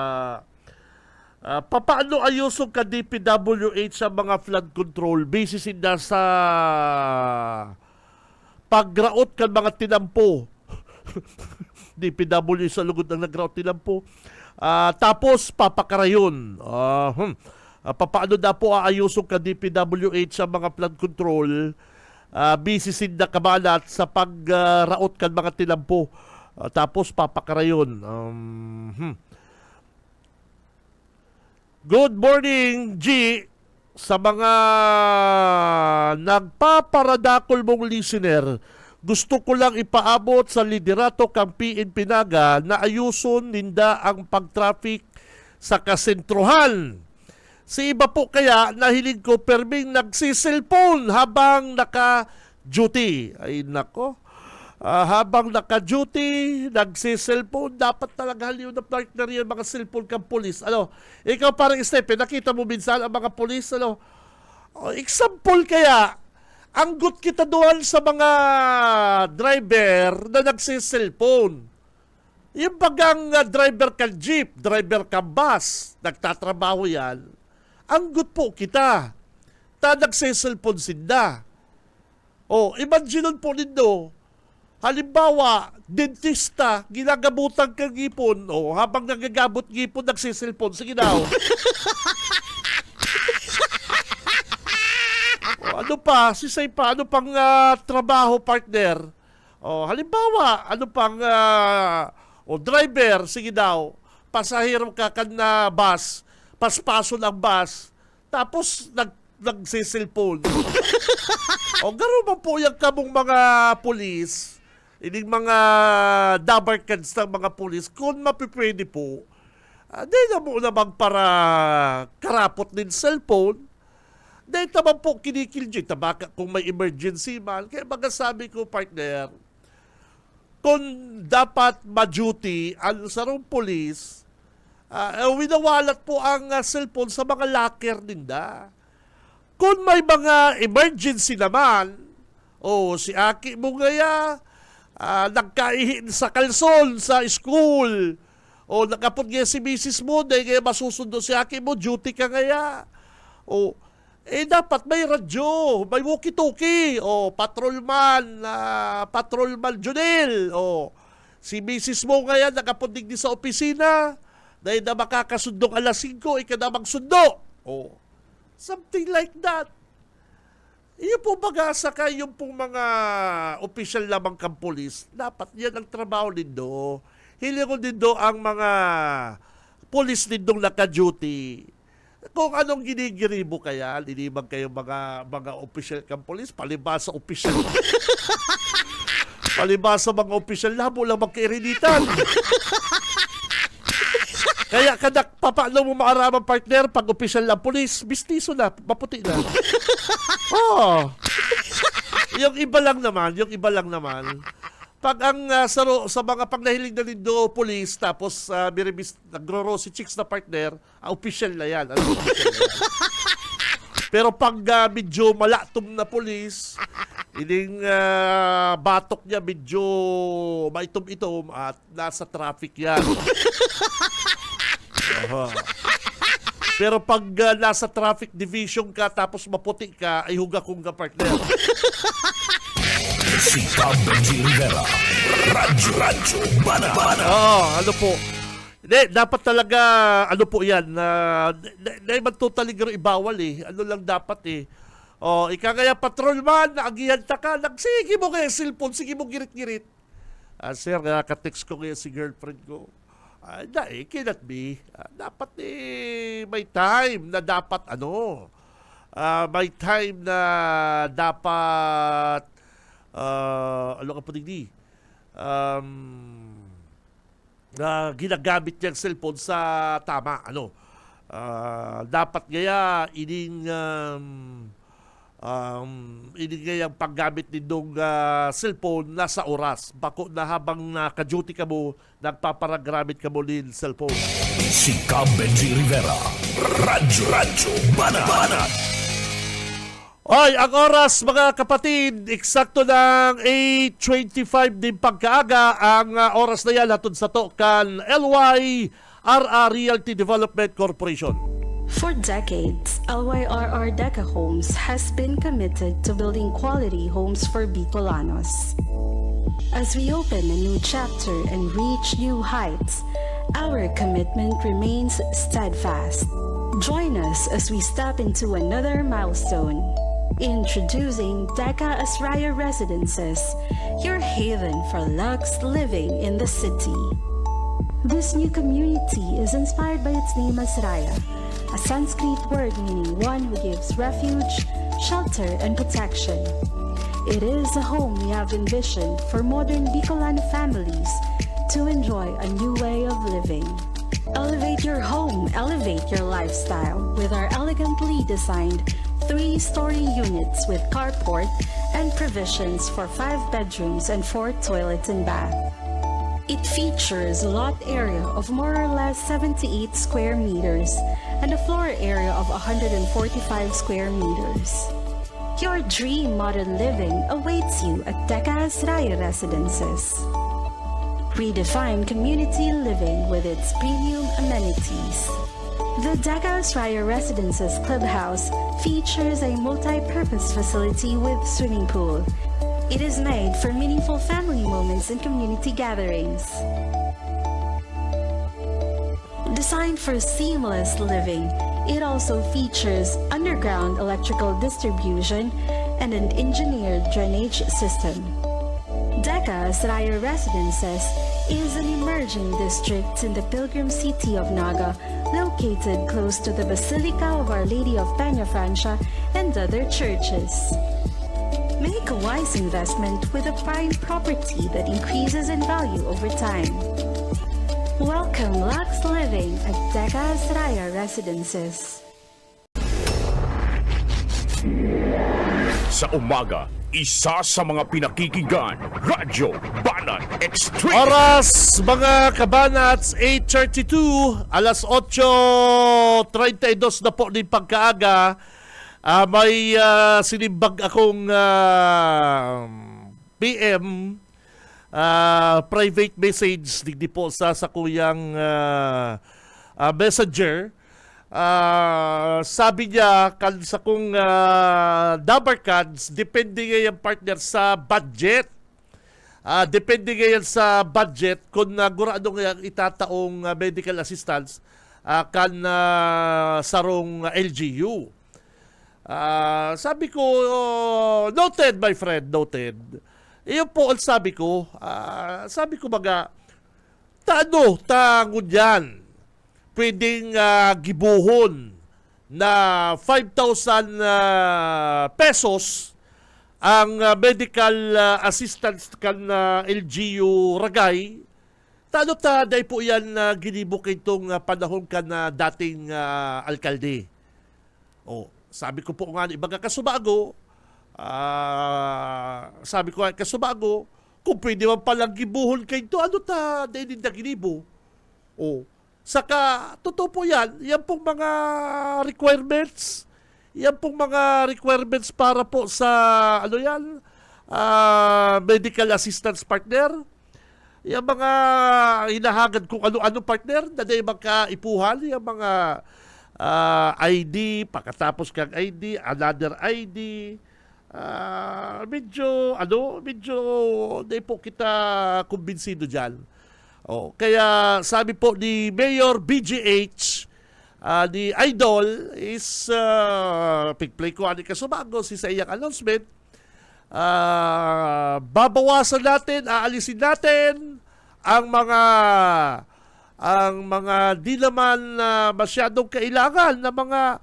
papaano ayusin ka DPWH sa mga flood control basis na sa pagraot ka mga tinampo. DPWH sa lugod ng nagraot tinampo. Tapos papakarayon. Papaano na po aayusin ka DPWH sa mga flood control bisisin na kabalat sa pagraot kan mga tinampo tapos papakarayon. Good morning, G, sa mga nagpaparadakol mong listener. Gusto ko lang ipaabot sa liderato kang PNP Naga na ayuson ninda ang pag-traffic sa kasentruhan. Si iba po kaya nahilig ko perming nagsiselfone habang naka-duty. Ay nako, habang naka-duty, nagsiselfone, dapat talaga haliw na partner yan mga cellphone kang polis. Ikaw parang Stephen, nakita mo minsan ang mga polis, example kaya, anggot kita doon sa mga driver na nagsiselfone. Yung bagang driver ka jeep, driver ka bus, nagtatrabaho yan, anggot po kita. Ta nagsiselfone sinda. Imagine po nindo, Halimbawa, dentista, ginagabutan kang ngipon, habang nagagabot ngipon, nagsisilpon, sige daw. Ano pa, sisay pa, ano pang trabaho, partner? Halimbawa, ano pang, driver, sige daw, pasahero ka na bus, paspaso ng bus, tapos nagsisilpon. Gano'n man po yung kamong mga pulis, ining mga dabarkads ng mga pulis, kung mapipwede po, di na mo naman para karapot din cellphone, dahil naman po kinikilji, tabaka kung may emergency man. Kaya sabi ko, partner, kung dapat ma-duty ang sarong polis, winawalat po ang cellphone sa mga locker ninda. Kung may mga emergency naman, si Aki mo ngaya, nagkaihin sa kalson sa school, nakapot nga si misis mo, dahil kaya masusundo si Aki mo, duty ka ngaya. Dapat may radyo, may walkie-talkie, patrolman Junel, si misis mo ngayon nakapundig din sa opisina, dahil na makakasundong alas 5, ika na magsundo. Something like that. Iyo po saka yung pong mga opisyal lamang kang pulis, dapat yan ang trabaho nindo. Hilingon nindo ang mga pulis nindong naka-duty. Kung anong ginigiribo kaya, linibag kayo mga opisyal kang pulis, palibasa opisyal. Palibasa mga opisyal, labo lang magkairinitan. Kaya kadak papaano mo maaraman, partner, pag opisyal ng pulis, bistiso na, maputi na. Yung iba lang naman, pag ang sa mga pagnahiling na nindo pulis, tapos nagro-ro si chicks na partner, opisyal na yan. Pero pag medyo malatom na pulis, ining batok niya medyo maitom-itom at nasa traffic yan. Pero pag nasa traffic division ka tapos maputi ka, ay huga-kong ka, partner. Si Benji Rivera, Radyo Bana. Ano po. Hindi, dapat talaga, ano po yan, hindi man totally ibawal Ano lang dapat ika kaya patrolman, naagihan ka, sige mo kaya cellphone, sige mo girit-girit. Sir, nakatext ko kaya si girlfriend ko. Cannot be. Dapat may time na dapat may time na dapat ano ka po digdi? Na ginagamit niyang cellphone sa tama. Dapat gaya ining gayang paggamit nitong cellphone nasa oras. Bako na habang naka-duty ka mo, nagpaparagamit ka mo din cellphone. Si Benji Rivera, Radyo Bana. Oy, ang oras mga kapatid, eksakto ng 8:25 din pagkaaga. Ang oras na yan hatod sa to kan LYRR Realty Development Corporation. For decades, LYRR Deca Homes has been committed to building quality homes for Bicolanos. As we open a new chapter and reach new heights, our commitment remains steadfast. Join us as we step into another milestone. Introducing Deca Asraya Residences, your haven for luxe living in the city. This new community is inspired by its name Asraya, a Sanskrit word meaning one who gives refuge, shelter, and protection. It is a home we have envisioned for modern Bicolano families to enjoy a new way of living. Elevate your home, elevate your lifestyle with our elegantly designed 3-story units with carport and provisions for 5 bedrooms and 4 toilets and bath. It features a lot area of more or less 78 square meters and a floor area of 145 square meters. Your dream modern living awaits you at Deca Asraya Residences. Redefine community living with its premium amenities. The Deca Asraya Residences Clubhouse features a multi-purpose facility with swimming pool, It is made for meaningful family moments and community gatherings. Designed for seamless living, it also features underground electrical distribution and an engineered drainage system. Deca Sraya Residences is an emerging district in the pilgrim city of Naga, located close to the Basilica of Our Lady of Peña Francia and other churches. Make a wise investment with a prime property that increases in value over time. Welcome Lux Living at Deca Sraya Residences. Sa umaga, isa sa mga pinakikinggan, Radyo Banat Extreme. Oras, mga kabanats, 8:32, alas 8:32 na po din pagkaaga. May sinimbag akong PM, private message, digdi po sa kuyang messenger. Sabi niya sa kung number cards, depende nga yung partner sa budget. Depende nga yan sa budget kung gurado nga itataong medical assistance kan sarong LGU. Sabi ko, noted my friend, noted. Iyon po ang sabi ko. Sabi ko baga, tangon yan. Pwedeng gibuhon na 5,000 pesos ang medical assistance kan LGU Ragay. Tano day po yan ginibok itong panahon kan dating alkalde. Sabi ko po nga, ibaga kasubago, sabi ko kasubago, kung pwede man palang gibuhon kayo ito, ano day din na ginibo? Saka, totoo po yan pong mga requirements, para po sa, medical assistance partner, yung mga hinahagad kung ano-ano partner, na day magkaipuhan, yung mga ID, pagkatapos kang ID, another ID, medyo, day po kita kumbinsido dyan. Kaya sabi po ni Mayor BGH, ni Idol is pigplay ko ani kasubago si sa iyang announcement, babawasan natin, aalisin natin ang mga di naman masyadong kailangan na mga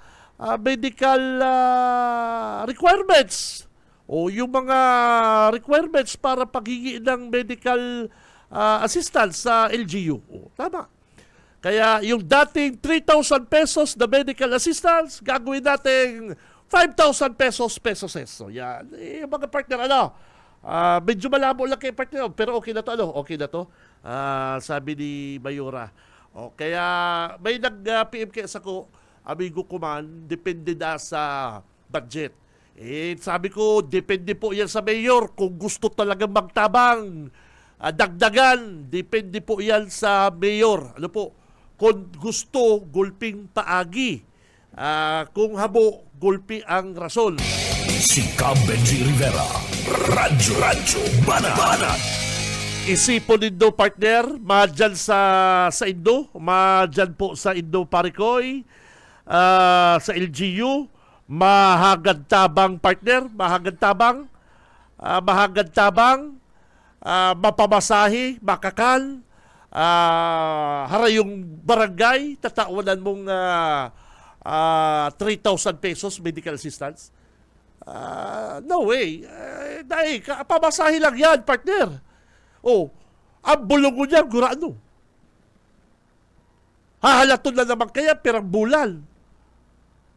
medical requirements o yung mga requirements para paghingi ng medical assistance sa LGU. Tama. Kaya yung dating 3,000 pesos na medical assistance, gagawin natin 5,000 pesos. So, yan. Yung mga partner, medyo malabo lang kay partner, pero okay na to, Okay na to. Sabi ni Mayora. Kaya may nag-PM kaya sa ko, amigo ko man, depende na sa budget. Sabi ko, depende po yan sa mayor kung gusto talagang magtabang. Dagdagan, depende po yan sa mayor. Kung gusto, gulping paagi. Kung habo, gulpi ang rason. Si Benji Rivera, Radyo Banat. Isipon Indo partner, madyan sa Indo, madyan po sa Indo Parikoy, sa LGU, mahagad tabang partner, mahagad tabang, mapamasahe, makakal, harayong barangay, tatawanan mong 3,000 pesos medical assistance. No way. Dahil, pamasahe lang yan, partner. Ang bulungo niya, gurano. Hahalaton na naman kaya, perang bulan.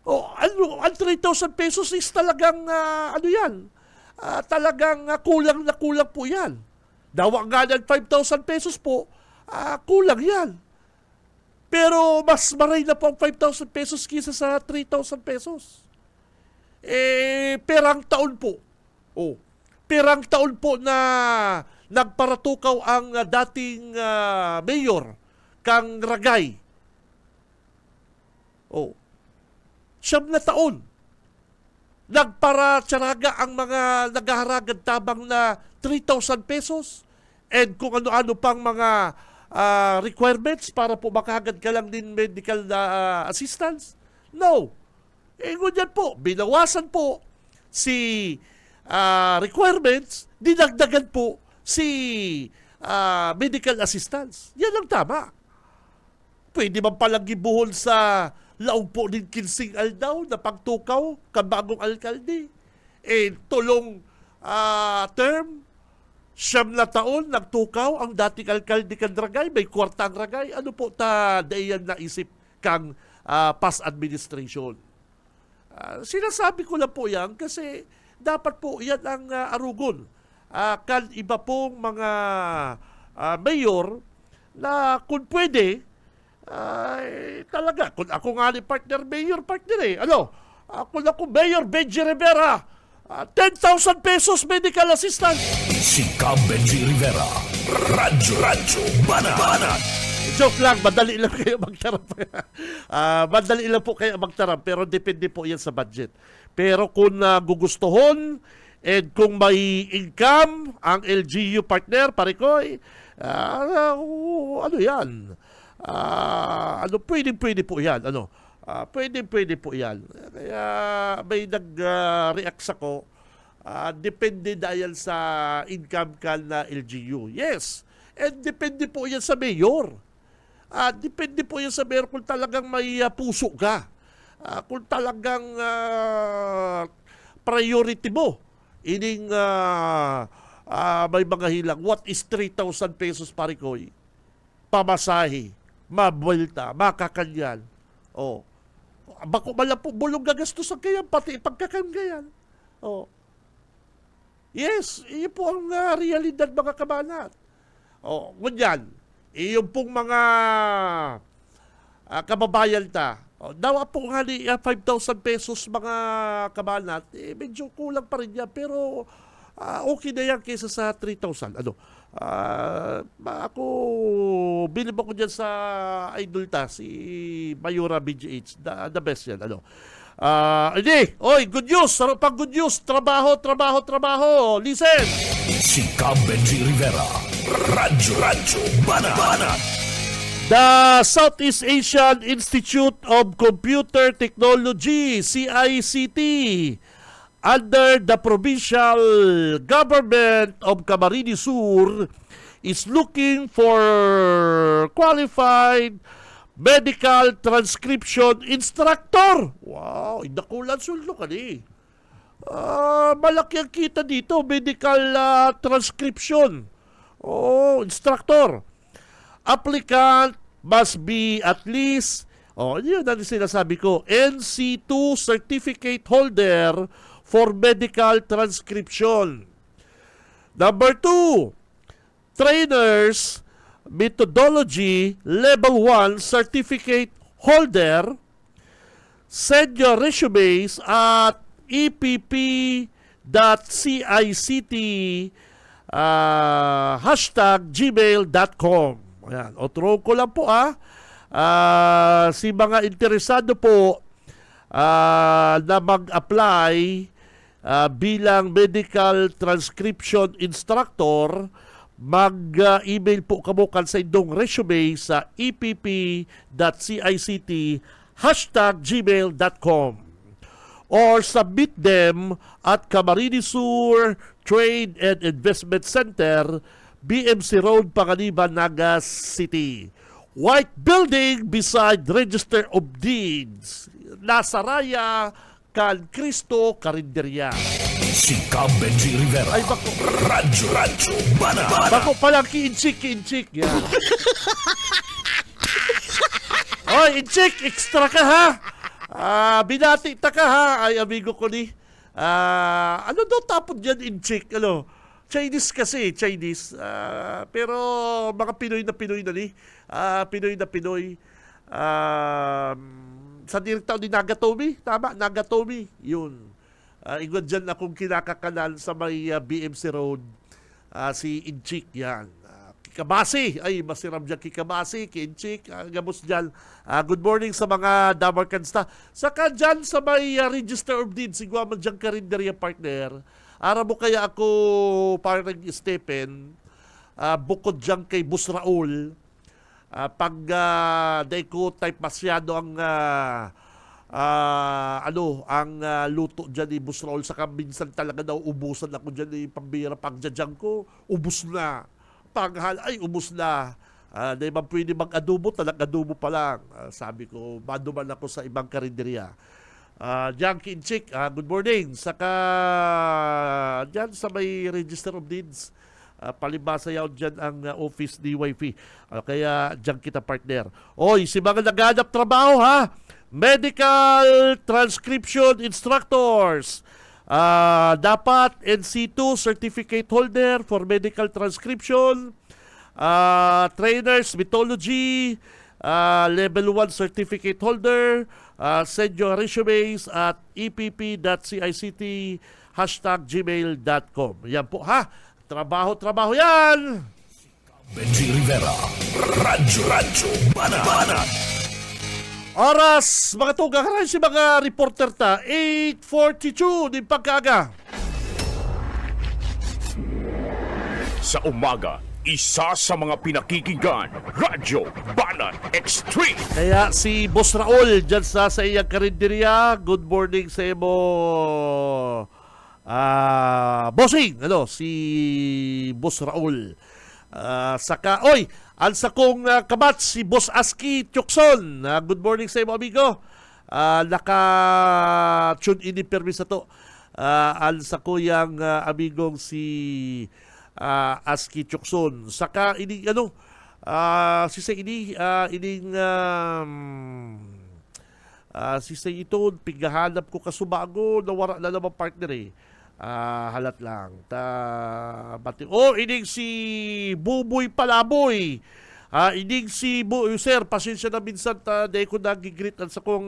Ang 3,000 pesos is talagang, yan, talagang kulang na kulang po yan. Dawa nga ng 5,000 pesos po, kulang yan. Pero mas maray na po ang 5,000 pesos kisa sa 3,000 pesos. Perang taon po. Perang taon po na nagparatukaw ang dating mayor, Kang Ragay. 9 na taon. nagparatsaraga ang mga naghaharagad tabang na 3,000 pesos and kung ano-ano pang mga requirements para po makahagad ka lang din medical assistance. No. Ngunyan po, binawasan po si requirements, dinagdagan po si medical assistance. Yan ang tama. Pwede man palang gibuhol sa laog po din kinsing aldaw na pagtukaw kabagong alkalde. Tulong term, 9 na taon, nagtukaw ang dating alkalde kan Ragay, may kwartang Ragay. Ano po daiyan naisip kang past administration? Sinasabi ko lang po yan kasi dapat po yan ang arugon. Kan iba pong mga mayor na kung pwede, talaga, kung ako nga ni partner, mayor partner kung ako mayor, Benji Rivera, 10,000 pesos medical assistance. Si Benji Rivera, Radyo Banat. Joke lang, madali lang kayo magtarap. Madali lang po kayo magtarap, pero depende po yan sa budget. Pero kung gugustuhon, and kung may income ang LGU partner, Parikoy, ano yan? Pwede po yan. Pwede po yan. Kaya may nag-react ako. Depende dahil sa income ka na LGU. Yes. And depende po yan sa mayor. Depende po yan sa mayor kung talagang may puso ka. Kung talagang priority mo. Ining may mga hilang. What is 3,000 pesos, Parikoy? Pamasahe, mabuelta, makakanyan. Bako man lang po bulong gagastos ang kayan, pati pagkakangayan. Yes, iyon po ang realidad mga kabanat. Ngunyan, iyon pong mga kababayan ta. Dawa po nga ni 5,000 pesos mga kabanat, medyo kulang pa rin yan, pero okay na yan kaysa sa 3,000. Ako, bilib ako dyan sa idol ta, si Mayura BGH, the best yan. Good news, pag good news, trabaho, listen! Si Benji Rivera, Radyo Banat. The Southeast Asian Institute of Computer Technology, CICT, under the provincial government of Camarines Sur, is looking for qualified medical transcription instructor. Wow, indakulan sulno ka ni. Malaki ang kita dito, medical transcription. Instructor. Applicant must be at least, yun ang sinasabi ko, NC2 certificate holder for medical transcription. Number 2, trainers, methodology, level 1 certificate holder. Send your resumes at epp.cict #gmail.com. Ayan. Throw ko lang po si mga interesado po na mag-apply bilang medical transcription instructor, mag-email po kamukan sa inyong resume sa epp.cict #gmail.com or submit them at Camarines Sur Trade and Investment Center, BMC Road, Panganiban, Naga City. White building beside Register of Deeds. Nasaraya, Can Cristo, Carinderia. Si Benji Rivera. Ay, bako. Radyo Banat. Bako palang ki-inchik. Yan. Inchik, extra ka ha. Binati ta ka ha. Ay, amigo ko ni. Ano daw tapon dyan, inchik? Chinese kasi, Chinese. Pero mga Pinoy na ni. Pinoy na Pinoy. Sa direktaw ni Nagatomi. Tama, Nagatomi. Yun. Igod dyan akong kinakakanan sa may BMC Road. Si Inchik yan. Kikabasi. Ay, masiram dyan Kikabasi, Kinchik, gamos dyan. Good morning sa mga Damarkansta. Saka dyan sa may Register of Deeds, sigwa man dyan karinderya partner. Ara mo kaya ako parang Stephen, bukod dyan kay Bus Raul, pag day ko type masyado ang luto dyan ni Bus Raul, saka minsan talaga daw ubusan ako dyan ni pambira. Pag dyan ko, ubus na. Panghal, ay ubus na. Di ba pwede mag-adobo? Talag-adobo pa lang. Sabi ko, maduman ako sa ibang karinderya. Diyan Kinchik, good morning. Saka diyan sa may Register of Deeds, palibasa yaw dyan ang office ni Wifey. Kaya diyan kita partner. Oy, si mga naghanap trabaho ha, medical transcription instructors. Dapat NC2 certificate holder for medical transcription, trainers mythology, level 1 certificate holder, send your resumes at epp.cict@gmail.com. Yan po ha, trabaho yan. Benji Rivera, Radyo Banat. Oras, mga tuga, karay si mga reporter ta, 8:42 din pagkaga. Sa umaga, isa sa mga pinakikinggan, Radyo Banat Extreme. Kaya si Boss Raul dyan sa iyang karinderya, good morning sa imo. Bossing, si Boss Raul. Saka, ansa kong kabat si Boss Aski Tiokson. Good morning sa imo, amigo. Naka-tune in ni permis na to. Ansa ko yung amigong si Aski Tiokson. Saka, sisay ito, pigahanap ko kasubago, nawara na naman partner halat lang. Ining si Buboy Palaboy. Ining si sir, pasensya na minsan dahil ko nagigritan sa kong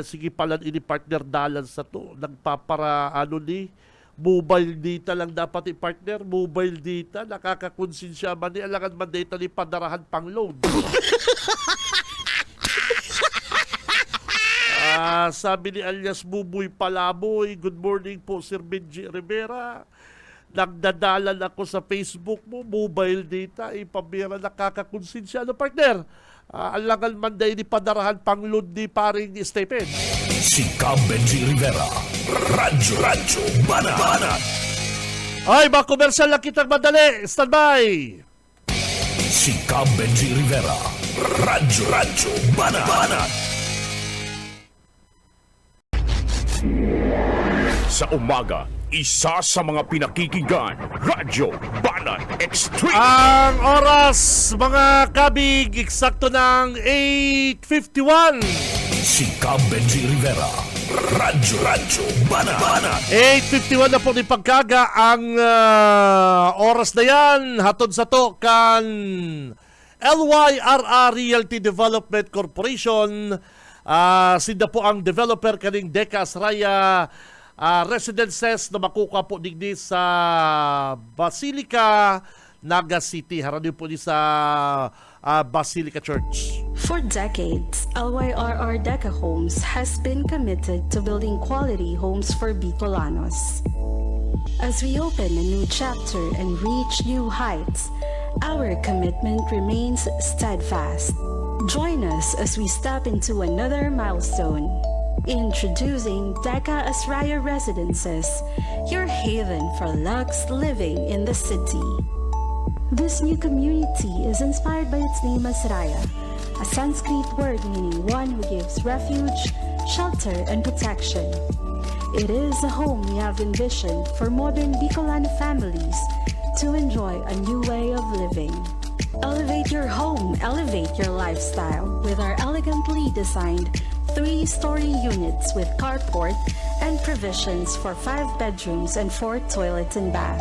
sige palan ini partner dalan sa to. Nagpapara mobile data lang dapat i-partner. Mobile data, nakakakonsensya man ni alangan man data ni padarahan pang load. Sabi ni alias Buboy Palaboy, good morning po Sir Benji Rivera. Nagdadalan ako sa Facebook mo, mobile data, ipabira nakakakonsensya. Partner? Alangan man day ni padarahan pang load ni paring Stephen. Si Benji Rivera, Radyo Banat. Ay, mga komersyal lang kitang madali. Standby. Si Benji Rivera, Radyo Banat. Sa umaga, isa sa mga pinakikinggan, Radyo Banat Extreme. Ang oras, mga kabig, eksakto ng 8:51. Si Benji Rivera, Radyo Banat. 8:51 na po ni pagkaga ang oras na yan. Hatod sa to kan LYRR Realty Development Corporation. Sinda po ang developer kaning Decas Raya residences na makuha po digdi sa Basilica, Naga City. Harapin po di sa Basilica Church. For decades, LYRR Deca Homes has been committed to building quality homes for Bicolanos. As we open a new chapter and reach new heights, our commitment remains steadfast. Join us as we step into another milestone. Introducing Deca Asraya Residences, your haven for luxe living in the city. This new community is inspired by its name Asraya, a Sanskrit word meaning one who gives refuge, shelter, and protection. It is a home we have envisioned for modern Bicolano families to enjoy a new way of living. Elevate your home, elevate your lifestyle with our elegantly designed 3-story units with carport and provisions for 5 bedrooms and 4 toilets and bath.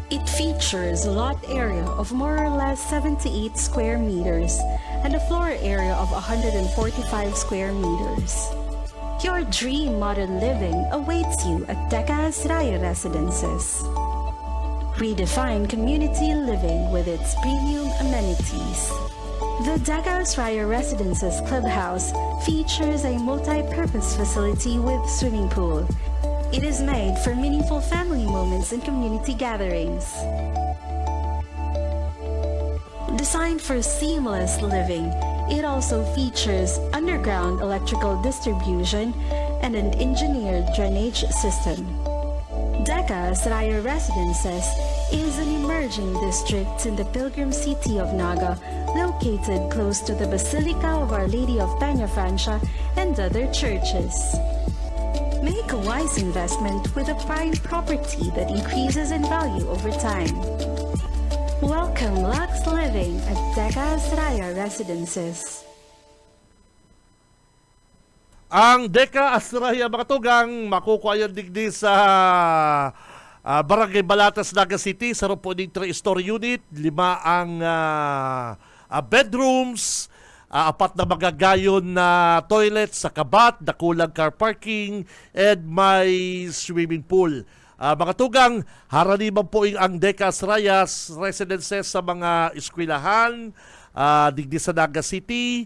It features a lot area of more or less 78 square meters and a floor area of 145 square meters. Your dream modern living awaits you at Deca Asraya Residences. Redefine community living with its premium amenities. The Dagaos Raya Residences Clubhouse features a multi-purpose facility with swimming pool. It is made for meaningful family moments and community gatherings. Designed for seamless living, it also features underground electrical distribution and an engineered drainage system. Dagaos Raya Residences is an emerging district in the pilgrim city of Naga, located close to the Basilica of Our Lady of Peñafrancia and other churches. Make a wise investment with a prime property that increases in value over time. Welcome Lux Living at Dagaos Raya Residences. Ang Deka Astraya mga tugang makukuha yan digdi sa Barangay Balatas, Naga City sa rupuning 3-story unit, 5 ang bedrooms, 4 na magagayon na toilet sa kabat, nakulang car parking, and may swimming pool. Mga tugang, haraniman po ang Deka Astraya Residences sa mga eskwelahan, digdi sa Naga City,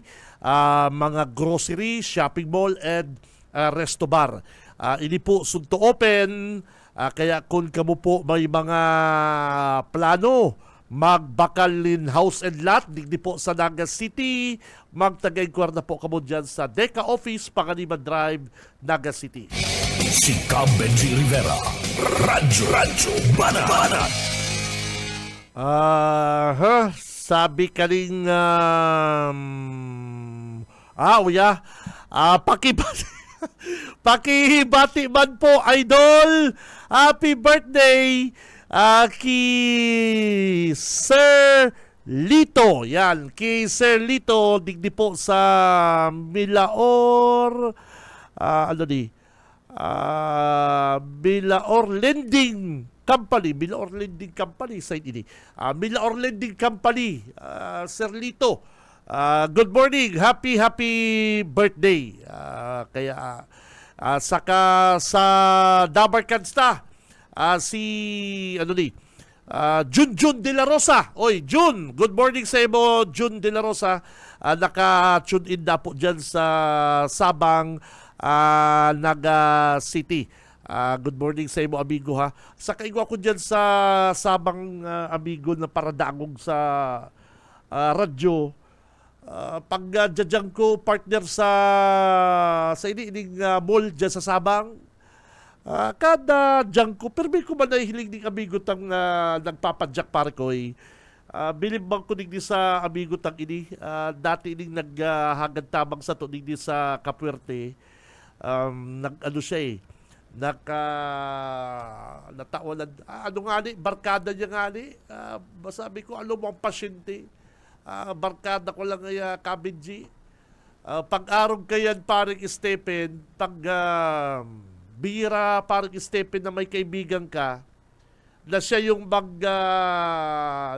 mga grocery, shopping mall, and resto bar. Ini po sunto open, kaya kung kamo po may mga plano magbakalin house and lot, digdi po sa Naga City, magtagay-inquire na po kamo dyan sa Deka Office, Panganiban Drive, Naga City. Si Benji Rivera, Radyo Banat. Sabi kaling pakibati man po, idol. Happy birthday ki Sir Lito. Yan, ki Sir Lito, digdi po sa Milaor, Milaor Lending Company, side ini. Milaor Lending Company, Sir Lito. Good morning, happy birthday. Saka sa Dabarkansta, si Jun De La Rosa. Oy, Jun, good morning sa iyo, Jun De La Rosa. Naka-tune in na po dyan sa Sabang, Naga City. Good morning sa iyo, amigo ha. Saka igwa ko dyan sa Sabang, amigo na paradangog sa radyo. Pag jajang ko partner sa ining mall dyan sa Sabang, kada jang ko, pero may ko man nahihiling ng amigo tang nagpapadyak pare ko bilimbang ko digdi sa amigo tang ini, dati ining naghagad tamang sa to digdi sa Kapuerte, natawalan, barkada niya nga ni, sabi ko, mo ang pasyente, barkada ko lang ay Kabinji. Pag-arog kayan parang Stephen, pag bira parang Stephen na may kaibigan ka, na siya yung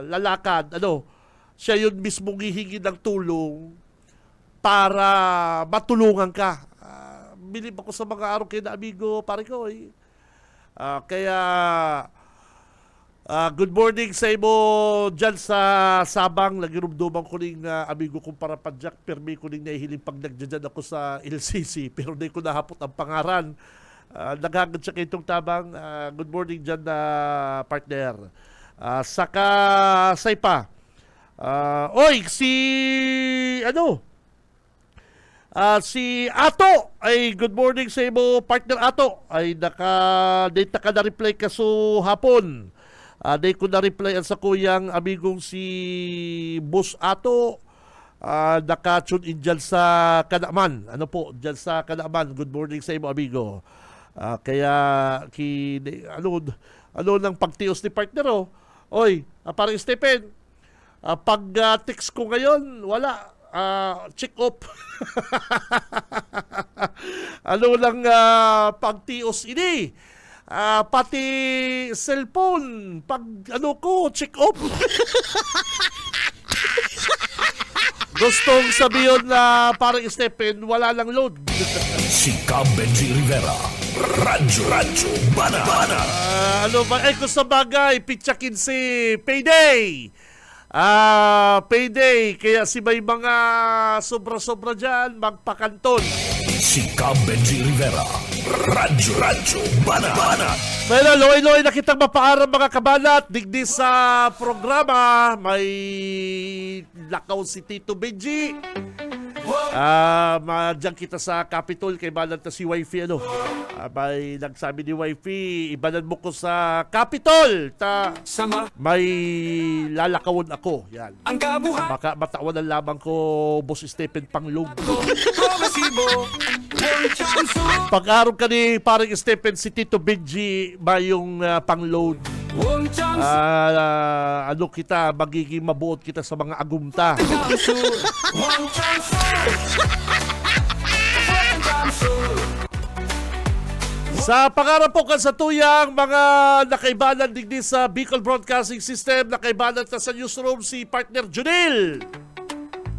lalakad, siya yung mismong hihingi ng tulong para matulungan ka. Bilib ako sa mga araw kayo na amigo, pare ko. Kaya, good morning sa imo dyan sa Sabang. Nagirumduman ko ning amigo kong parapadyak. Permi ko ning nahihiling pag nagdyan ako sa LCC. Pero di ko nahapot ang pangaran. Naghagad siya kay itong tabang. Good morning dyan na partner. Saka Saipa. Si Ato ay good morning sa imo partner Ato ay data ka na reply kaso hapon. Day ko na reply sa kuyang amigong si Boss Ato, naka-tune in dyan sa Kanaman. Dyan sa Kanaman. Good morning sa imo amigo. Kaya nang pagtios ni partner Oy, parang Stephen, pag text ko ngayon, wala. Check up. Pagtios ini. Pati cellphone, pag check up. Gustong sabihin na parang Stephen, wala lang load. Si Cam Benji Rivera. Radyo Bana. Ano ba? Kung sa bagay, Pitsa 15, payday! Payday. Kaya si may mga sobra-sobra dyan, magpakanton. Si Cam Benji Rivera. Radyo Bana. Pero loy-loy na kitang mapaaram mga kabalat. Digdi sa programa, may lakaw si Tito Benji. Diyan kita sa Capitol kay balan ta si Wifey may nagsabi ni Wifey, ibalan mo ko sa Capitol may lalakawon ako yan. Baka matawan ang lamang ko Boss Stephen Panglog. Pag-araw ka ni parang Stephen si Tito Benji ba yung pangload. Ano kita magiging mabuot kita sa mga agumta. Sa pangarap po kan sa tuyang mga nakaibalan digdi sa Bicol Broadcasting System, nakaibalan ta sa newsroom si partner Junil.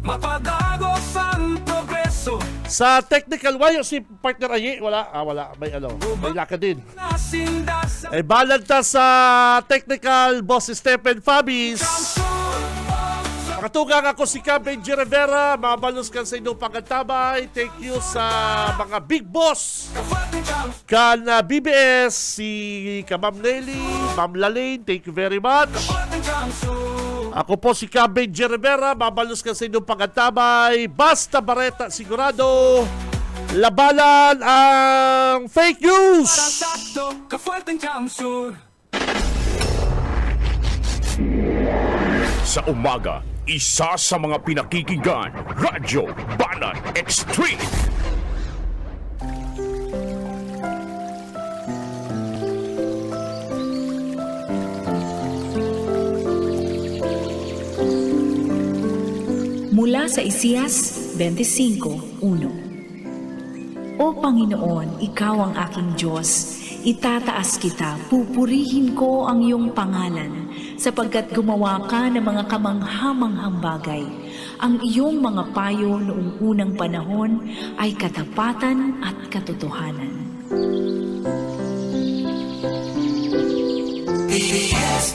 Mapagagos ang progreso. Sa technical wire si partner Aye, wala, may lakad din. Ay balanta sa technical boss Stephen Fabis. Makatugang ako si Cam Benji Rivera, mabalos kan sa inyong pagkatabay. Thank you sa mga big boss kan BBS, si Ma'am Nelly, Ma'am Lalaine, thank you very much. Ako po si Cam Benji Rivera, mabalos kan sa inyong pagkatabay. Basta Bareta, sigurado labanan ang fake news. Sa umaga, isa sa mga pinakikinggan, Radyo Banan Extreme. Mula sa Isaias 25:1. O Panginoon, Ikaw ang aking Diyos, itataas kita, pupurihin ko ang iyong pangalan, sapagkat gumawa ka ng mga kamanghamanghang bagay. Ang iyong mga payo noong unang panahon ay katapatan at katotohanan. BBS